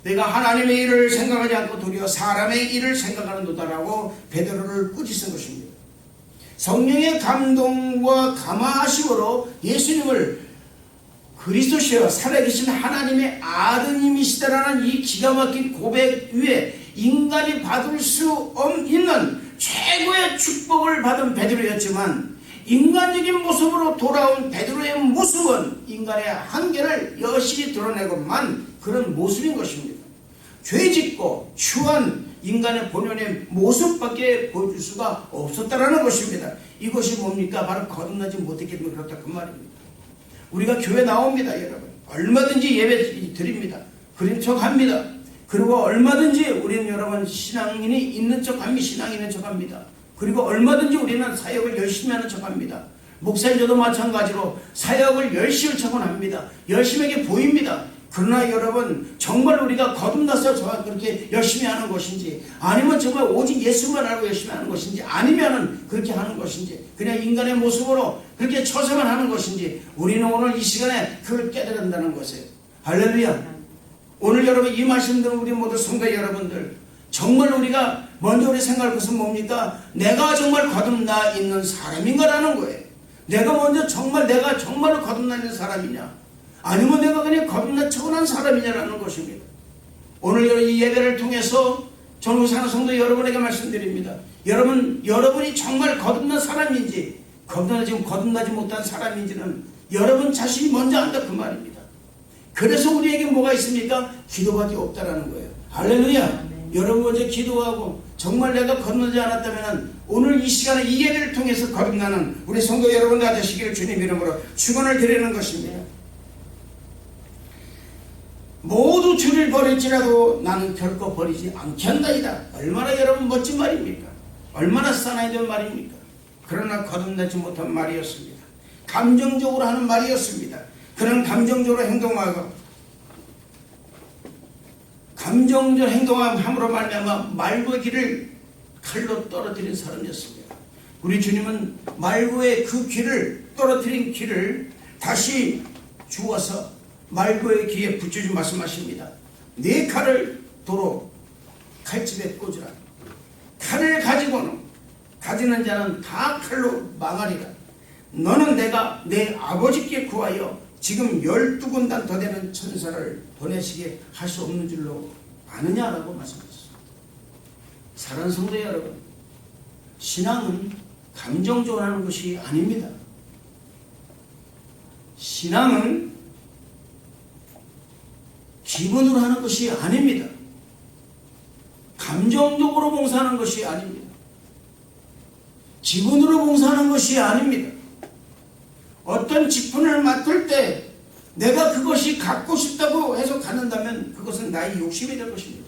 내가 하나님의 일을 생각하지 않고 도리어 사람의 일을 생각하는도다라고 베드로를 꾸짖은 것입니다. 성령의 감동과 감화하심으로 예수님을 그리스도시여 살아계신 하나님의 아드님이시다라는 이 기가 막힌 고백 위에 인간이 받을 수 있는 최고의 축복을 받은 베드로였지만 인간적인 모습으로 돌아온 베드로의 모습은 인간의 한계를 여실히 드러내고만 그런 모습인 것입니다. 죄짓고 추한 인간의 본연의 모습밖에 보여줄 수가 없었다라는 것입니다. 이것이 뭡니까? 바로 거듭나지 못했기 때문에 그렇다 그 말입니다. 우리가 교회 나옵니다. 여러분 얼마든지 예배 드립니다. 그런 척 합니다. 그리고 얼마든지 우리는 여러분 신앙인이 있는 척 합니다. 신앙이 있는 척 합니다. 그리고 얼마든지 우리는 사역을 열심히 하는 척 합니다. 목사님도 마찬가지로 사역을 열심히 척은 합니다. 열심하게 보입니다. 그러나 여러분 정말 우리가 거듭나서 그렇게 열심히 하는 것인지 아니면 정말 오직 예수만 알고 열심히 하는 것인지 아니면은 그렇게 하는 것인지 그냥 인간의 모습으로 그렇게 처세만 하는 것인지 우리는 오늘 이 시간에 그걸 깨달아야 한다는 것이에요. 할렐루야. 오늘 여러분 이 말씀 들은 우리 모두 성도 여러분들 정말 우리가 먼저 우리 생각할 것은 뭡니까? 내가 정말 거듭나 있는 사람인가라는 거예요. 내가 정말로 거듭나 있는 사람이냐 아니면 내가 그냥 거듭나 척한 사람이냐라는 것입니다. 오늘 이 예배를 통해서 전국 사는 성도 여러분에게 말씀드립니다. 여러분이 정말 거듭난 사람인지 거듭나지 못한 사람인지는 여러분 자신이 먼저 안다 그 말입니다. 그래서 우리에게 뭐가 있습니까? 기도밖에 없다라는 거예요. 할렐루야. 여러분 먼저 기도하고 정말 내가 거듭나지 않았다면 오늘 이 시간에 이 예배를 통해서 거듭나는 우리 성도 여러분들 되시기를 주님 이름으로 축원을 드리는 것입니다. 모두 주를 버릴지라도 나는 결코 버리지 않겠나이다. 얼마나 여러분 멋진 말입니까? 얼마나 사나이된 말입니까? 그러나 거듭나지 못한 말이었습니다. 감정적으로 하는 말이었습니다. 그런 감정적으로 행동하고 감정적 행동함으로 말미암아 말고의 길을 칼로 떨어뜨린 사람이었습니다. 우리 주님은 말고의 그 길을 떨어뜨린 길을 다시 주워서 말고의 귀에 붙여주 말씀하십니다. 네 칼을 도로 칼집에 꽂으라. 칼을 가지는 자는 다 칼로 망하리라. 너는 내가 내 아버지께 구하여 지금 12군단 더 되는 천사를 보내시게 할 수 없는 줄로 아느냐라고 말씀하셨습니다. 사랑하는 성도 여러분, 신앙은 감정적으로 하는 것이 아닙니다. 신앙은 기분으로 하는 것이 아닙니다. 감정적으로 봉사하는 것이 아닙니다. 기분으로 봉사하는 것이 아닙니다. 어떤 직분을 맡을 때 내가 그것이 갖고 싶다고 해서 갖는다면 그것은 나의 욕심이 될 것입니다.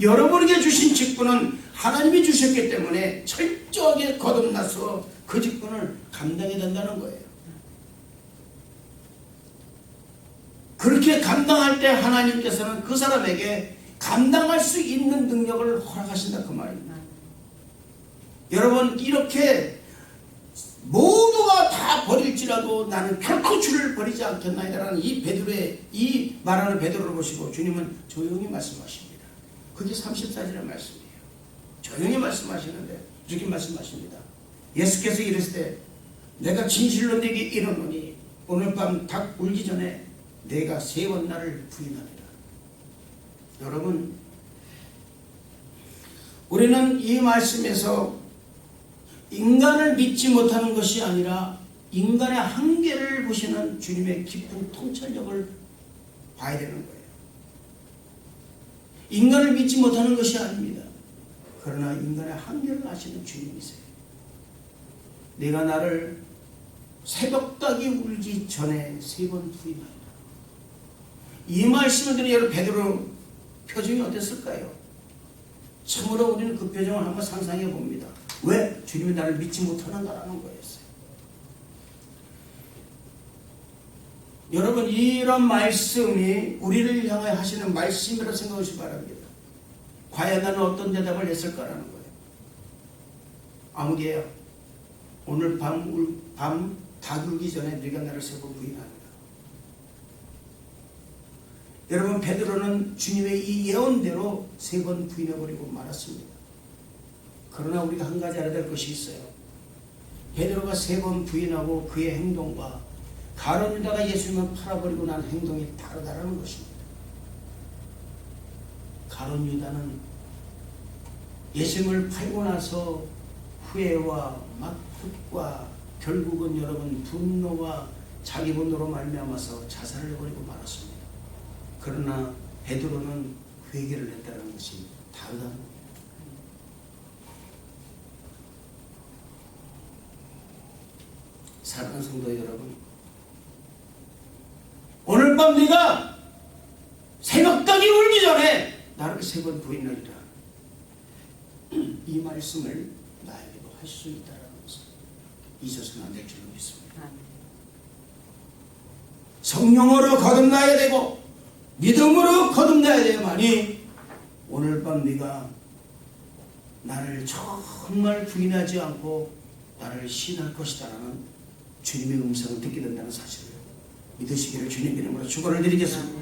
여러분에게 주신 직분은 하나님이 주셨기 때문에 철저하게 거듭나서 그 직분을 감당해야 된다는 거예요. 그렇게 감당할 때 하나님께서는 그 사람에게 감당할 수 있는 능력을 허락하신다 그 말입니다. 여러분, 이렇게 모두가 다 버릴지라도 나는 결코 주를 버리지 않겠나이다라는 이 말하는 베드로를 보시고 주님은 조용히 말씀하십니다. 그게 34절의 말씀이에요. 조용히 말씀하시는데 이렇게 말씀하십니다. 예수께서 이르시되 내가 진실로 네게 이르노니 오늘 밤 닭 울기 전에 내가 3번 나를 부인하리라. 여러분, 우리는 이 말씀에서 인간을 믿지 못하는 것이 아니라 인간의 한계를 보시는 주님의 깊은 통찰력을 봐야 되는 거예요. 인간을 믿지 못하는 것이 아닙니다. 그러나 인간의 한계를 아시는 주님이세요. 내가 나를 새벽닭이 울기 전에 3번 부인하리라. 이 말씀을 들은 여러분 베드로 표정이 어땠을까요? 참으로 우리는 그 표정을 한번 상상해 봅니다. 왜? 주님이 나를 믿지 못하는가라는 거였어요. 여러분, 이런 말씀이 우리를 향하여 하시는 말씀이라고 생각하시기 바랍니다. 과연 나는 어떤 대답을 했을까라는 거예요. 아무개야, 오늘 밤 닭 울기 전에 네가 나를 3번 부인하리라. 여러분, 베드로는 주님의 이 예언대로 3번 부인해버리고 말았습니다. 그러나 우리가 한 가지 알아야 될 것이 있어요. 베드로가 3번 부인하고 그의 행동과 가룟 유다가 예수님을 팔아버리고 난 행동이 다르다는 것입니다. 가룟 유다는 예수님을 팔고 나서 후회와 막흑과 결국은 여러분 분노와 자기 분노로 말미암아서 자살을 해버리고 말았습니다. 그러나 베드로는 회개를 했다는 것이 다르다는 겁니다. 사랑하는 성도 여러분, 오늘 밤 네가 새벽닭이 울기 전에 나를 3번 부인하리라. 이 말씀을 나에게도 할 수 있다는 것을 잊어서는 안 될 줄로 믿습니다. 성령으로 거듭나야 되고 믿음으로 거듭나야 되야만이 오늘 밤 네가 나를 정말 부인하지 않고 나를 신할 것이다라는 주님의 음성을 듣게 된다는 사실을 믿으시기를 주님 이름으로 축원을 드리겠습니다.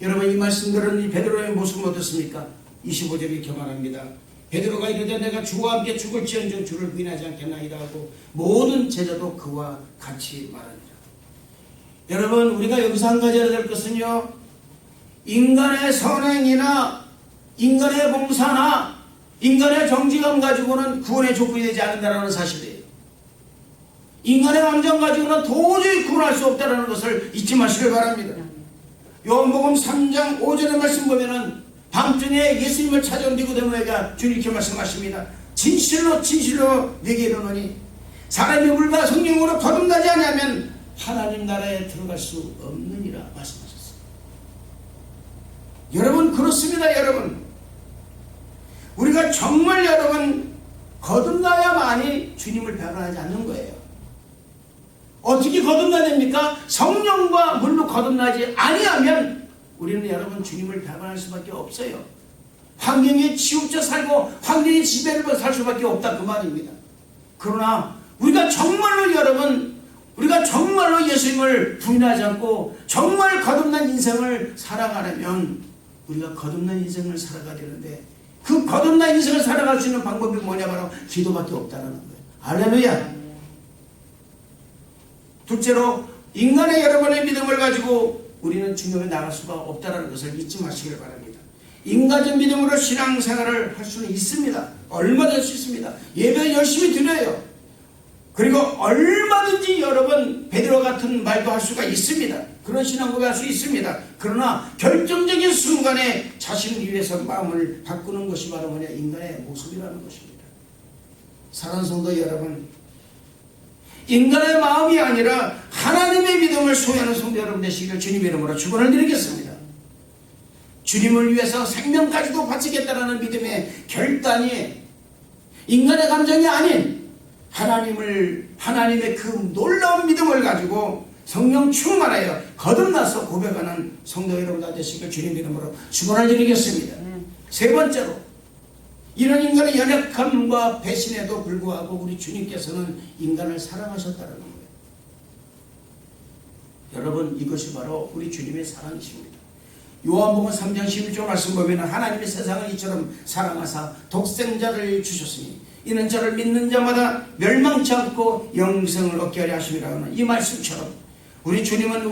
여러분, 이 말씀들은 이 베드로의 모습은 어떻습니까? 25절이 경험합니다. 베드로가 이르되 내가 주와 함께 죽을지언정 주를 부인하지 않겠나이다 하고 모든 제자도 그와 같이 말하니라. 여러분, 우리가 여기서 한 가지 알아야 될 것은요, 인간의 선행이나 인간의 봉사나 인간의 정직함 가지고는 구원의 조건이 되지 않는다는 사실이에요. 인간의 감정 가지고는 도저히 구원할 수 없다는 것을 잊지 마시길 바랍니다. 요한복음 3장 5절의 말씀 보면은 밤중에 예수님을 찾아온 니고데모에게 주님께 말씀하십니다. 진실로 진실로 내게 이르노니 사람이 물과 성령으로 거듭나지 않으면 하나님 나라에 들어갈 수 없느니라 말씀하셨어요. 여러분, 그렇습니다. 여러분, 우리가 정말 여러분 거듭나야만이 주님을 배반하지 않는 거예요. 어떻게 거듭나야 됩니까? 성령과 물로 거듭나지 아니하면 우리는 여러분 주님을 배반할 수밖에 없어요. 환경에 치우쳐 살고 환경의 지배를 받아 살 수밖에 없다 그 말입니다. 그러나 우리가 정말로 여러분, 우리가 정말로 예수님을 부인하지 않고 정말 거듭난 인생을 살아가려면 우리가 거듭난 인생을 살아가야 되는데, 그 거듭난 인생을 살아갈 수 있는 방법이 뭐냐, 바로 기도밖에 없다는 거예요. 할렐루야. 둘째로, 인간의 여러분의 믿음을 가지고 우리는 중요에 나갈 수가 없다는 것을 잊지 마시길 바랍니다. 인간적 믿음으로 신앙생활을 할 수는 있습니다. 얼마든지 할 수 있습니다. 예배 열심히 드려요. 그리고 얼마든지 여러분 베드로 같은 말도 할 수가 있습니다. 그런 신앙 고백할 수 있습니다. 그러나 결정적인 순간에 자신을 위해서 마음을 바꾸는 것이 바로 뭐냐, 인간의 모습이라는 것입니다. 사랑하는 성도 여러분, 인간의 마음이 아니라 하나님의 믿음을 소유하는 성도 여러분 되시기를 주님의 이름으로 축원을 드리겠습니다. 주님을 위해서 생명까지도 바치겠다라는 믿음의 결단이 인간의 감정이 아닌 하나님의 그 놀라운 믿음을 가지고 성령 충만하여 거듭나서 고백하는 성도 여러분 다 되시길 주님 이름으로 축원을 드리겠습니다. 세 번째로, 이런 인간의 연약함과 배신에도 불구하고 우리 주님께서는 인간을 사랑하셨다는 거예요. 여러분, 이것이 바로 우리 주님의 사랑이십니다. 요한복음 3장 11절 말씀 보면 하나님이 세상을 이처럼 사랑하사 독생자를 주셨으니 이는 저를 믿는 자마다 멸망치 않고 영생을 얻게 하려 하심이라는 이 말씀처럼 우리 주님은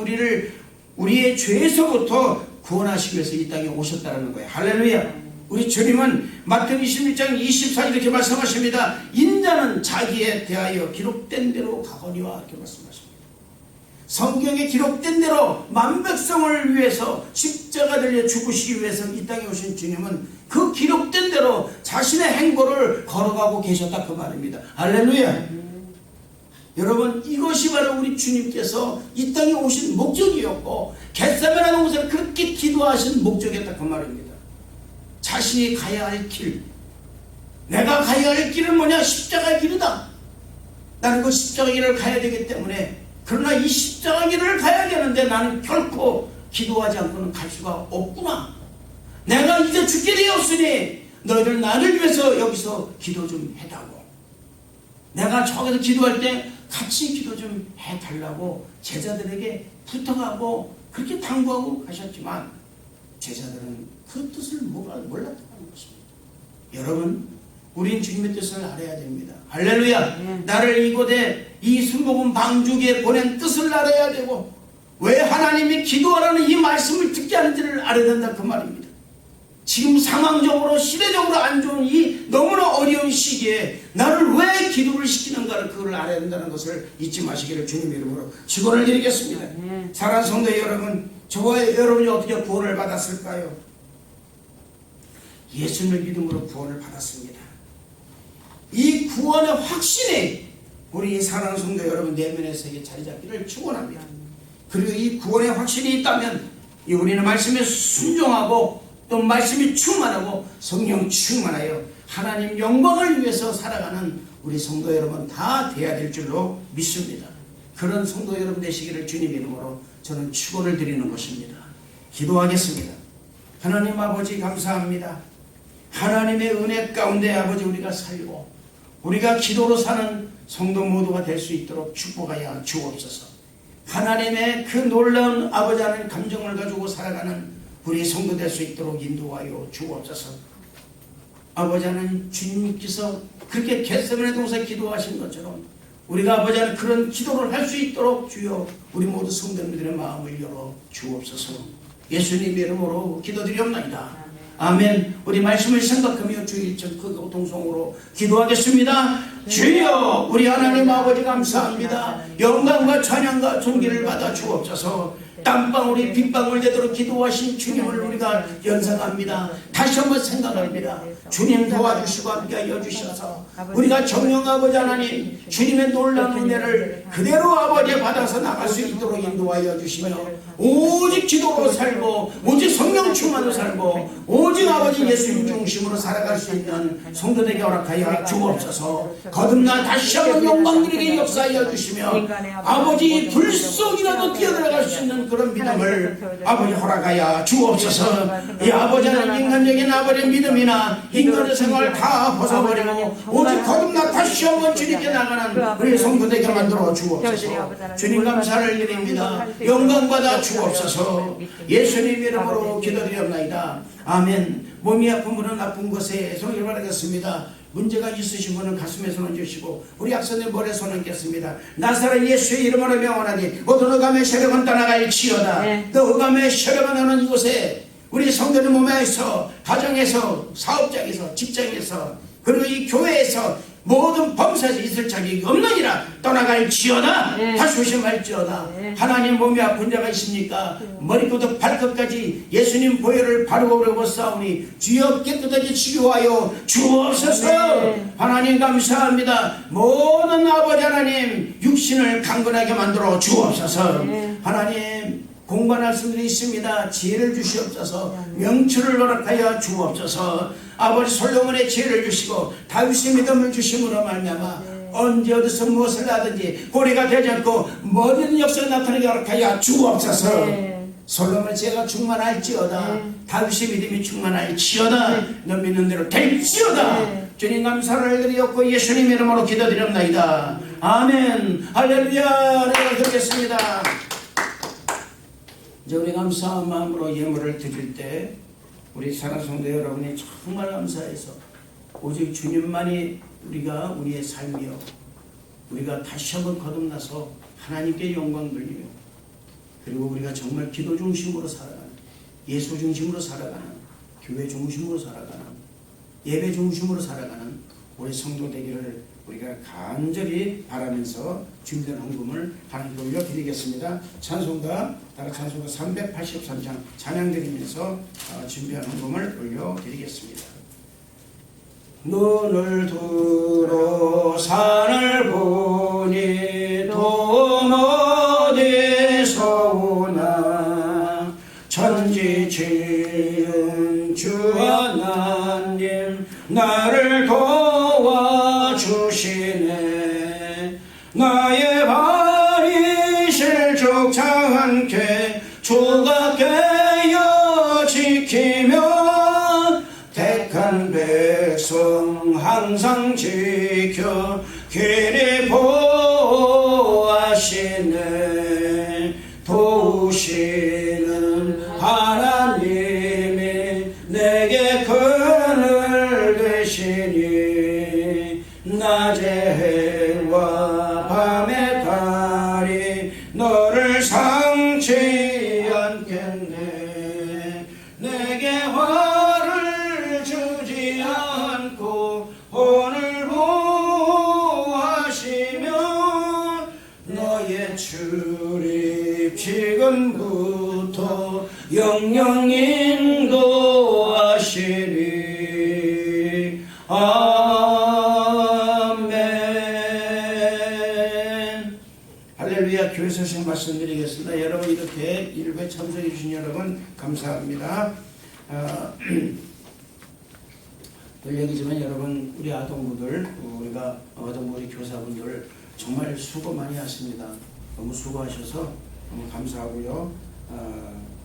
우리의 죄에서부터 구원하시기 위해서 이 땅에 오셨다는 거예요. 할렐루야. 우리 주님은 마태복음 26장 24절 이렇게 말씀하십니다. 인자는 자기에 대하여 기록된 대로 가거니와 이렇게 말씀하십니다. 성경에 기록된 대로 만백성을 위해서 십자가 들려 죽으시기 위해서 이 땅에 오신 주님은 그 기록된 대로 자신의 행보를 걸어가고 계셨다 그 말입니다. 할렐루야. 여러분, 이것이 바로 우리 주님께서 이 땅에 오신 목적이었고 겟세마네 동산을 그렇게 기도하신 목적이었다 그 말입니다. 자신이 가야 할 길, 내가 가야 할 길은 뭐냐, 십자가의 길이다. 나는 그 십자가의 길을 가야 되기 때문에, 그러나 이 십자가의 길을 가야 되는데 나는 결코 기도하지 않고는 갈 수가 없구나. 내가 이제 죽게 되었으니 너희들 나를 위해서 여기서 기도 좀 해달라고, 내가 저기서 기도할 때 같이 기도 좀 해달라고 제자들에게 부탁하고 그렇게 당부하고 가셨지만 제자들은 그 뜻을 몰랐다는 것입니다. 여러분, 우린 주님의 뜻을 알아야 됩니다. 할렐루야. 나를 이곳에 이 순복음 방주기에 보낸 뜻을 알아야 되고 왜 하나님이 기도하라는 이 말씀을 듣게 하는지를 알아야 된다 그 말입니다. 지금 상황적으로 시대적으로 안 좋은 이 너무나 어려운 시기에 나를 왜 기도를 시키는가를 그걸 알아야 된다는 것을 잊지 마시기를 주님 이름으로 축원을 드리겠습니다. 사랑하는 성도 여러분, 저와 여러분이 어떻게 구원을 받았을까요? 예수님을 믿음으로 구원을 받았습니다. 이 구원의 확신이 우리 사랑하는 성도 여러분 내면의 세계에 자리 잡기를 축원합니다. 그리고 이 구원의 확신이 있다면 우리는 말씀에 순종하고 또 말씀이 충만하고 성령 충만하여 하나님 영광을 위해서 살아가는 우리 성도 여러분 다 돼야 될 줄로 믿습니다. 그런 성도 여러분 되시기를 주님 이름으로 저는 축원을 드리는 것입니다. 기도하겠습니다. 하나님 아버지 감사합니다. 하나님의 은혜 가운데 아버지 우리가 살고 우리가 기도로 사는 성도 모두가 될 수 있도록 축복하여 주옵소서. 하나님의 그 놀라운 아버지 하나님 감정을 가지고 살아가는 우리 성도 될 수 있도록 인도하여 주옵소서. 아버지 하나님, 주님께서 그렇게 겟세마네 동산에 기도하신 것처럼 우리가 아버지 하나님 그런 기도를 할 수 있도록 주여 우리 모두 성도님들의 마음을 열어 주옵소서. 예수님 이름으로 기도드리옵나이다. 아멘. 우리 말씀을 생각하며 주의 일천 그 고통성으로 기도하겠습니다. 주여 우리 하나님 아버지 감사합니다. 영광과 찬양과 존귀를 받아 주옵소서. 땀방울이 빗방울 되도록 기도하신 주님을 우리가 연상합니다. 다시 한번 생각합니다. 주님 도와주시고 함께하여 주셔서 우리가 정령 아버지 하나님 주님의 놀라운 은혜를 그대로 아버지에 받아서 나갈 수 있도록 인도하여 주시며 오직 기도로 살고 오직 성령 충만으로 살고 오직 아버지 예수님 중심으로 살아갈 수 있는 성도들에게 허락하여 주옵소서. 거듭나 다시 한번 영광 드리게 역사하여 주시며 아버지 불 속이라도 뛰어들어갈 수 있는 그런 믿음을 아버지 허락하여 주옵소서. 이 아버지는 인간적인 아버지의 믿음이나 인간의 생활을 다 벗어버리고 오직 거듭나 다시 한번 주님께 나가는 우리 성도되게 만들어 주옵소서. 주님 감사를 드립니다. 영광 받아 주옵소서. 예수님 이름으로 기도드리옵나이다. 아멘. 몸이 아픈 분은 아픈 것에 손을 바라겠습니다. 문제가 있으신 분은 가슴에 손을 주시고 우리 약선의 머리에 손을 얹겠습니다. 나사렛 예수의 이름으로 명하나니 모든 흑암의 세력은 떠나갈지어다. 또 흑암의 세력은 하는 이곳에 우리 성도의 몸에서 가정에서 사업장에서 직장에서 그리고 이 교회에서 모든 범사에 있을 자격이 없느니라. 떠나갈지어다. 다시 조심할지어다. 하나님 몸이 아픈 자가 있습니까? 머리부터 발끝까지 예수님 보혈을 바르고 그러고 싸우니 주여 깨끗하게 치유하여 주옵소서. 하나님 감사합니다. 모든 아버지 하나님 육신을 강건하게 만들어 주옵소서. 하나님 공부할 수들이 있습니다. 지혜를 주시옵소서. 명철을 허락하여 주옵소서. 아버지 솔로몬의 지혜를 주시고 다윗의 믿음을 주심으로 말미암아 언제 어디서 무엇을 하든지 고리가 되지 않고 모든 역사가 나타나게 허락하여 주옵소서. 솔로몬의 지혜가 충만할지어다. 다윗의 믿음이 충만할지어다. 너 믿는 대로 될지어다. 주님 감사를 드리옵고 예수님 이름으로 기도드립나이다. 아멘. 할렐루야. 내가 드리겠습니다. 이제 우리 감사한 마음으로 예물을 드릴 때 우리 사랑하는 성도 여러분이 정말 감사해서 오직 주님만이 우리의 삶이요 우리가 다시 한번 거듭나서 하나님께 영광 돌리며 그리고 우리가 정말 기도 중심으로 살아가는 예수 중심으로 살아가는 교회 중심으로 살아가는 예배 중심으로 살아가는 우리 성도 되기를 우리가 간절히 바라면서 준비된 헌금을 하나님께 올려드리겠습니다. 찬송가 따라 찬송가 383장 찬양 드리면서 준비한 헌금을 올려드리겠습니다. 눈을 들어 산을 보니 돈 어디서 오나 천지 지은 주 하나님 나를 도와주시네. 나의 발이 실족치 않게 주가 깨어 지키며 택한 백성 항상 지켜 길이 보호하시네. 도우시는 하나님이 내게 그늘 되시니 낮의 해와 밤의 달이 너를 상치 않겠네. 내게 화를 주지 않고 오늘 보호하시며 너의 출입 지금부터 영영 인도하시리. 아멘. 할렐루야. 교회 소식 말씀드리겠습니다. 여러분 이렇게 일부에 참석해 주신 여러분 감사합니다. 늘 얘기지만 여러분 우리 아동부들 우리가 아동부 우리 교사분들 정말 수고 많이 하십니다. 너무 수고하셔서 너무 감사하고요.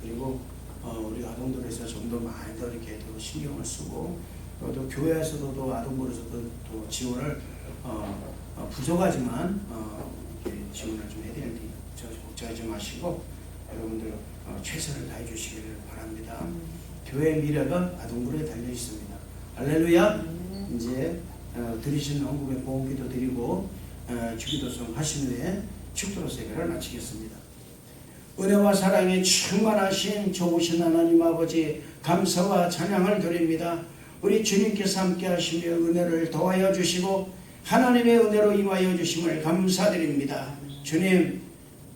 그리고 우리 아동들에서 좀 더 많이 더 이렇게 더 신경을 쓰고 또 교회에서도 또 아동부에서도 또 지원을 부족하지만 이렇게 지원을 좀 해야 되는데 걱정하지 마시고 여러분들 최선을 다해 주시기를 바랍니다. 교회의 미래가 아동부에 달려 있습니다. 할렐루야. 이제 드리신 헌금의 보험기도 드리고 주기도송 하신 후에 축도로 세배를 마치겠습니다. 은혜와 사랑에 충만하신 좋으신 하나님 아버지 감사와 찬양을 드립니다. 우리 주님께서 함께 하시며 은혜를 더하여 주시고 하나님의 은혜로 임하여 주심을 감사드립니다. 주님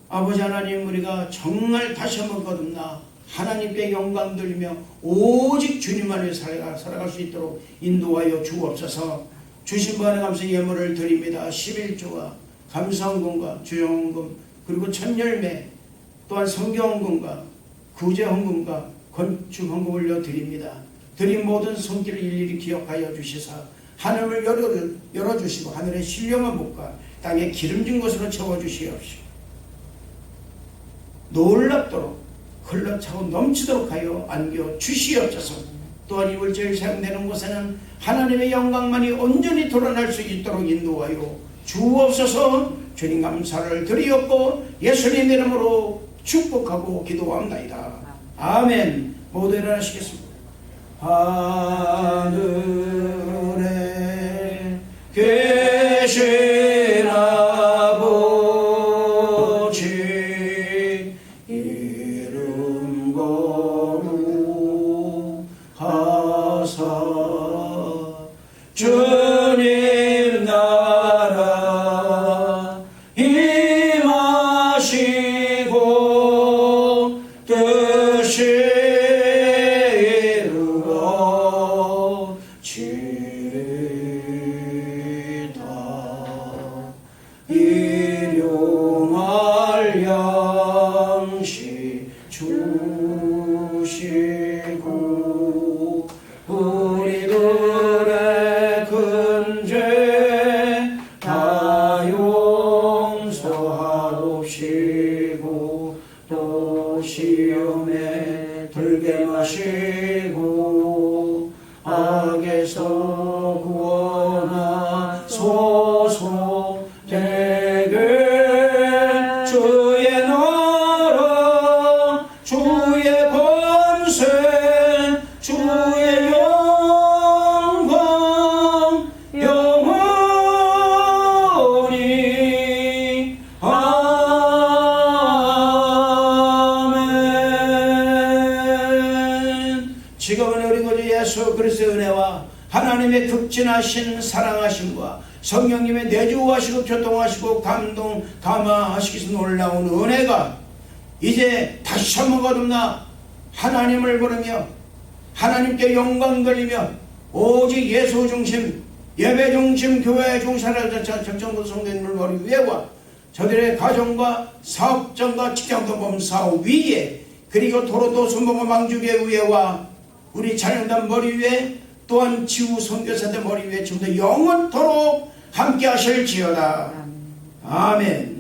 아버지 하나님 우리가 정말 다시 한번 거듭나 하나님께 영광 돌리며 오직 주님만을 살아갈 수 있도록 인도하여 주옵소서. 주신 바에 감사 예물을 드립니다. 11조와 감사헌금과 주영헌금 그리고 천열매 또한 성경헌금과 구제헌금과 건축헌금 올려드립니다. 드린 모든 손길을 일일이 기억하여 주시사 하늘을 열어주시고 하늘의 신령한 복과 땅에 기름진 것으로 채워주시옵시고 놀랍도록 흘러차고 넘치도록 하여 안겨 주시옵소서. 또한 이번 주일 사용되는 곳에는 하나님의 영광만이 온전히 드러날 수 있도록 인도하여 주옵소서. 주님 감사를 드리옵고 예수님 이름으로 축복하고 기도합나이다. 아멘. 모두 일어나시겠습니다. 하늘에 계신 아버지 이름 거룩하사 주님 나라 임하시고 뜻이 이루어지리다. 일용할 양식 주시고 우리들의 큰 죄 다 용서하옵시고 또 시험에 들게 마시고 악에서 구원하소서. 대개 주의 나라 주의 권세 주의 영광 영원히 아멘. 지금은 우리 구주 예수 그리스도의 은혜와 하나님의 극진하신 사랑하심과 성령님의 내주하시고 교통하시고 감동 감화하시기서 놀라운 은혜가 이제 다시 한번 거듭나 하나님을 부르며 하나님께 영광 돌리며 오직 예수 중심 예배 중심 교회 중심을 적정부 성도님을 머리 위에와 저들의 가정과 사업장과 직장도 범사 위에 그리고 도로도 순복과 망주계 위에와 우리 자녀단 머리 위에 또한 지우 선교사들 머리 위에 지금도 영원토록 함께 하실지어다. 아멘.